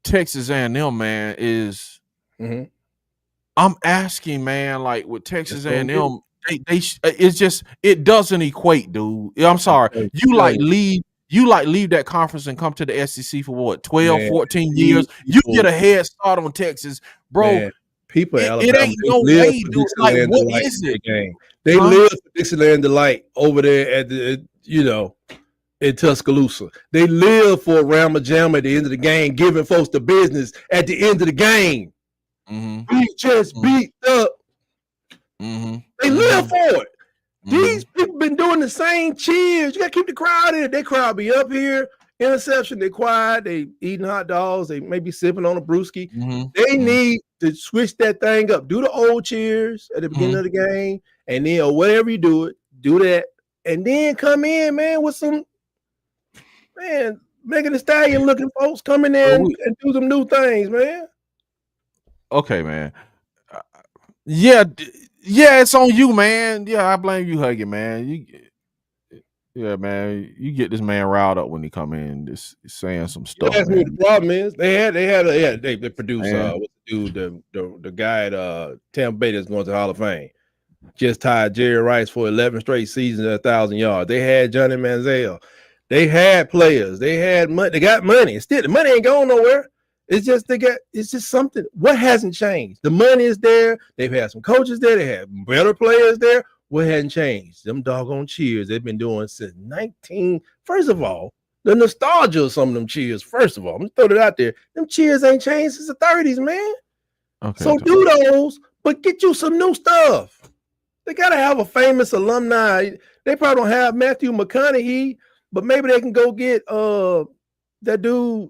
Texas A&M, man, is I'm asking, man, like with Texas A&M, it's just it doesn't equate, dude. I'm sorry, you leave that conference and come to the SEC for what 12, 14 years. You get a head start on Texas, bro. Man. People in it ain't no way, dude. Like, what is it? They live for Dixieland Delight over there at the, in Tuscaloosa. They live for a Rama Jam at the end of the game, giving folks the business at the end of the game. We just beat up. They live for it. These people been doing the same cheers. You got to keep the crowd in. That crowd be up here. Interception, they quiet. They eating hot dogs. They may be sipping on a brewski. They need to switch that thing up. Do the old cheers at the beginning of the game, and then or whatever you do it, do that, and then come in, man, with some Megan Thee Stallion looking folks coming in and do some new things, man. Okay, man. Yeah, it's on you, man. Yeah, I blame you, Huggy, man. Yeah, man, you get this man riled up when he come in, just saying some stuff. That's what the problem is. They produce what's the dude, the guy at Tampa Bay that's going to the Hall of Fame. Just tied Jerry Rice for 11 straight seasons at 1,000 yards. They had Johnny Manziel. They had players. They had money. They got money. Still, the money ain't going nowhere. It's just it's just something. What hasn't changed? The money is there. They've had some coaches there. They had better players there. What hadn't changed? Them doggone cheers they've been doing since 19. First of all, the nostalgia of some of them cheers. First of all, I'm gonna throw it out there. Them cheers ain't changed since the 30s, man. Okay, so do those, but get you some new stuff. They gotta have a famous alumni. They probably don't have Matthew McConaughey, but maybe they can go get that dude.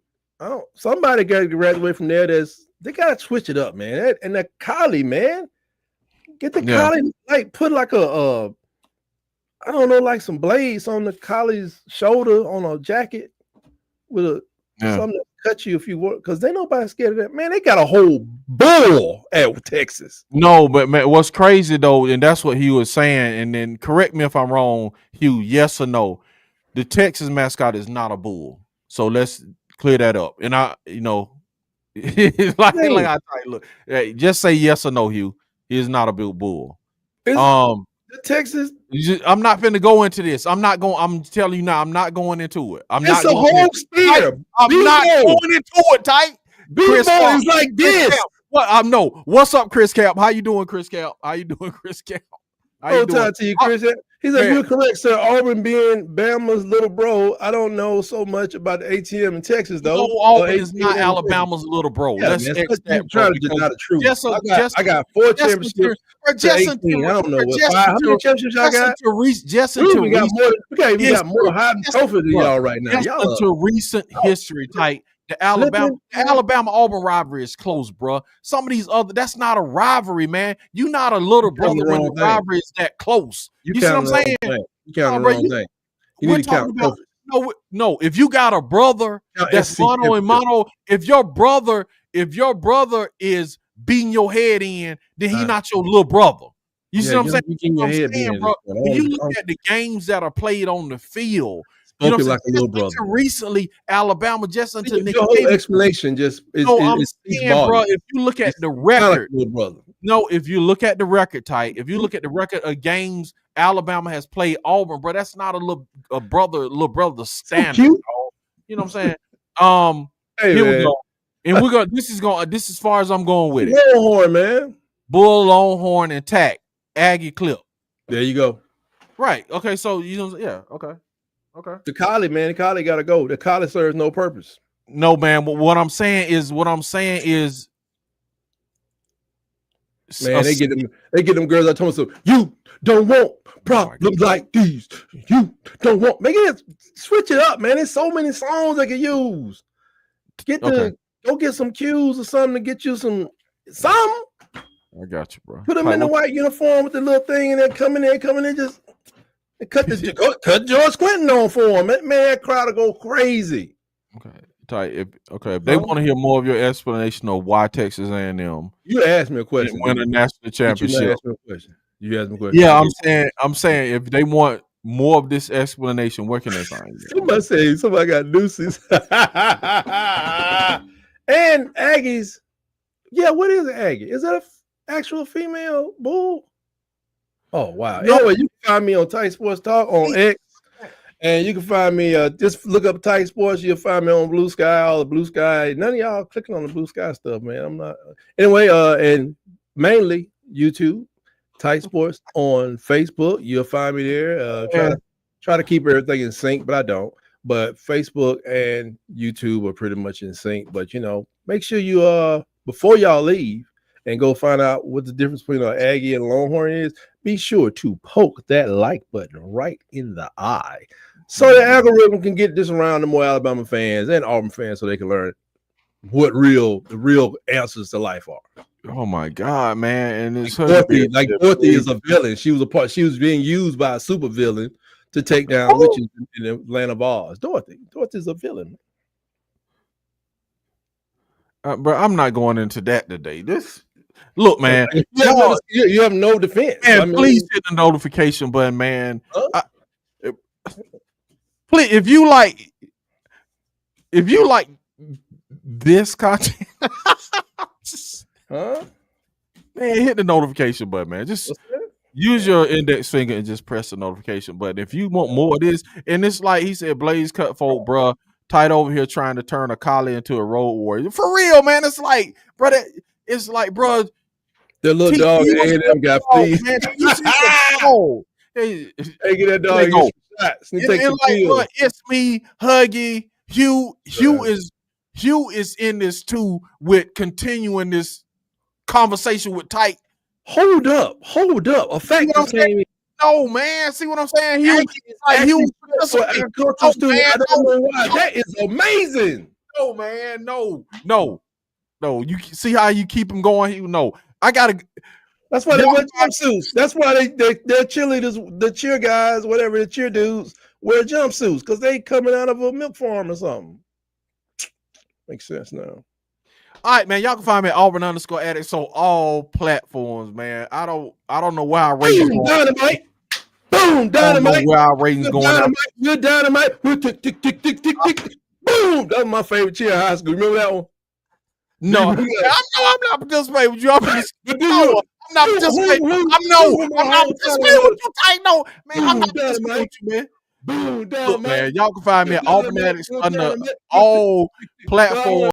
Somebody got to graduate from there. They gotta switch it up, man. And that Collie, man. Get the collie, like put like I don't know, like some blades on the collie's shoulder on a jacket with something that cut you if you work, because they nobody scared of that. Man, they got a whole bull at Texas. No, but man, what's crazy though, and that's what he was saying, and then correct me if I'm wrong, Hugh, yes or no. The Texas mascot is not a bull. So let's clear that up. And I look, just say yes or no, Hugh. He is not a big bull. The Texas. I'm not finna go into this. I'm telling you now. I'm not going into it. I'm not going into it. Tight. Chris Cap is like this. What? No. What's up, Chris Cap? How you doing, Chris Cap? How you doing, Chris Cap? To you, Chris. He's like, you're correct, sir. Auburn being Bama's little bro. I don't know so much about the ATM in Texas, though. No, Auburn is not Alabama's little bro. Yeah, let's trying to deny the truth. I got 4 championships. I don't know what. How many championships y'all got? We got more hiding trophies than y'all right now. Y'all to recent history, tight. The Alabama Auburn rivalry is close, bro. Some of these that's not a rivalry, man. You not a little brother when the rivalry is that close. You see what I'm saying? You count the wrong thing. You need to count trophies. No. If you got a brother that's mono and mono, if your brother is beating your head in, then he not your little brother. You see what I'm saying? Your head bro. When you look at the games that are played on the field, you know, like a little brother. Recently, Alabama just until Nick whole explanation just is. I'm saying, bro, if you look at the record, little brother. No, if you look at the record, if you look at the record of games Alabama has played Auburn, bro, that's not a little brother standard. You know what I'm saying? Hey, here man. we go, and we're going. This is as far as I'm going with it. Longhorn, man. Bull, Longhorn, and Tack. Aggie clip. There you go. Right. Okay. So you know, yeah. Okay. The collie, man. The collie got to go. The collie serves no purpose. No, man. But what I'm saying is, man, they get them girls. I told them, so you don't want problems like these. You don't want. Make it switch it up, man. There's so many songs they can use. Go get some cues or something to get you some. I got you, bro. Put them in the white uniform with the little thing, and they're coming in, just cut George Clinton on for them. Man, that crowd will go crazy. Okay, if they want to hear more of your explanation of why Texas A&M, you asked me a question. Win a national championship. You asked me a question. Yeah, I'm saying if they want more of this explanation, where can they find you? Somebody got deuces. And Aggies. Yeah, what is an Aggie? Is that an actual female bull? Oh, wow. No. Anyway, you can find me on Tight Sports Talk on X. And you can find me, just look up Tight Sports. You'll find me on Blue Sky, all the Blue Sky. None of y'all clicking on the Blue Sky stuff, man. I'm not. Anyway, and mainly YouTube, Tight Sports on Facebook. You'll find me there. Try to keep everything in sync, but I don't. But Facebook and YouTube are pretty much in sync. But, you know, make sure you, before y'all leave and go find out what the difference between an Aggie and a Longhorn is, be sure to poke that like button right in the eye so the algorithm can get this around to more Alabama fans and Auburn fans so they can learn what the real answers to life are. Oh my God, man. And it's Dorothy is a villain. She was being used by a super villain to take down witches in the land of Oz. Dorothy's a villain. But I'm not going into that today. Look, man, you have no defense. Man, please hit the notification button, man. Please, if you like this content, man, hit the notification button, man. Just use your index finger and just press the notification button. If you want more of this, and it's like he said, Blaze cut folk, bro. Tight over here trying to turn a collie into a road warrior. For real, man. It's like, brother, the little dog A&M got fleas. Hey, get that dog shots. It's me, Huggy, Hugh. Hugh is in this too with continuing this conversation with Tight. Hold up. A fact no, man. See what I'm saying? Hugh, agricultural student. I don't know why. That is amazing. No, man. No. You see how you keep him going? No, I gotta. That's why they wear jumpsuits. That's why their cheerleaders, the cheer guys, whatever, the cheer dudes wear jumpsuits because they coming out of a milk farm or something. Makes sense now. All right, man. Y'all can find me at Auburn _Addicts on all platforms, man. I don't know why our ratings going. Dynamite. Boom, dynamite. Where our ratings going? Dynamite. Good dynamite. Tick, tick, tick, tick, tick, tick. Boom. That was my favorite cheer in high school. Remember that one? No, I know I'm not participating with you. I'm not participating. I'm not participating with you. Tight. No, man. I'm not participating with you, man. Boom, Look, man. Y'all can find me at Auburn Addicts under all platforms.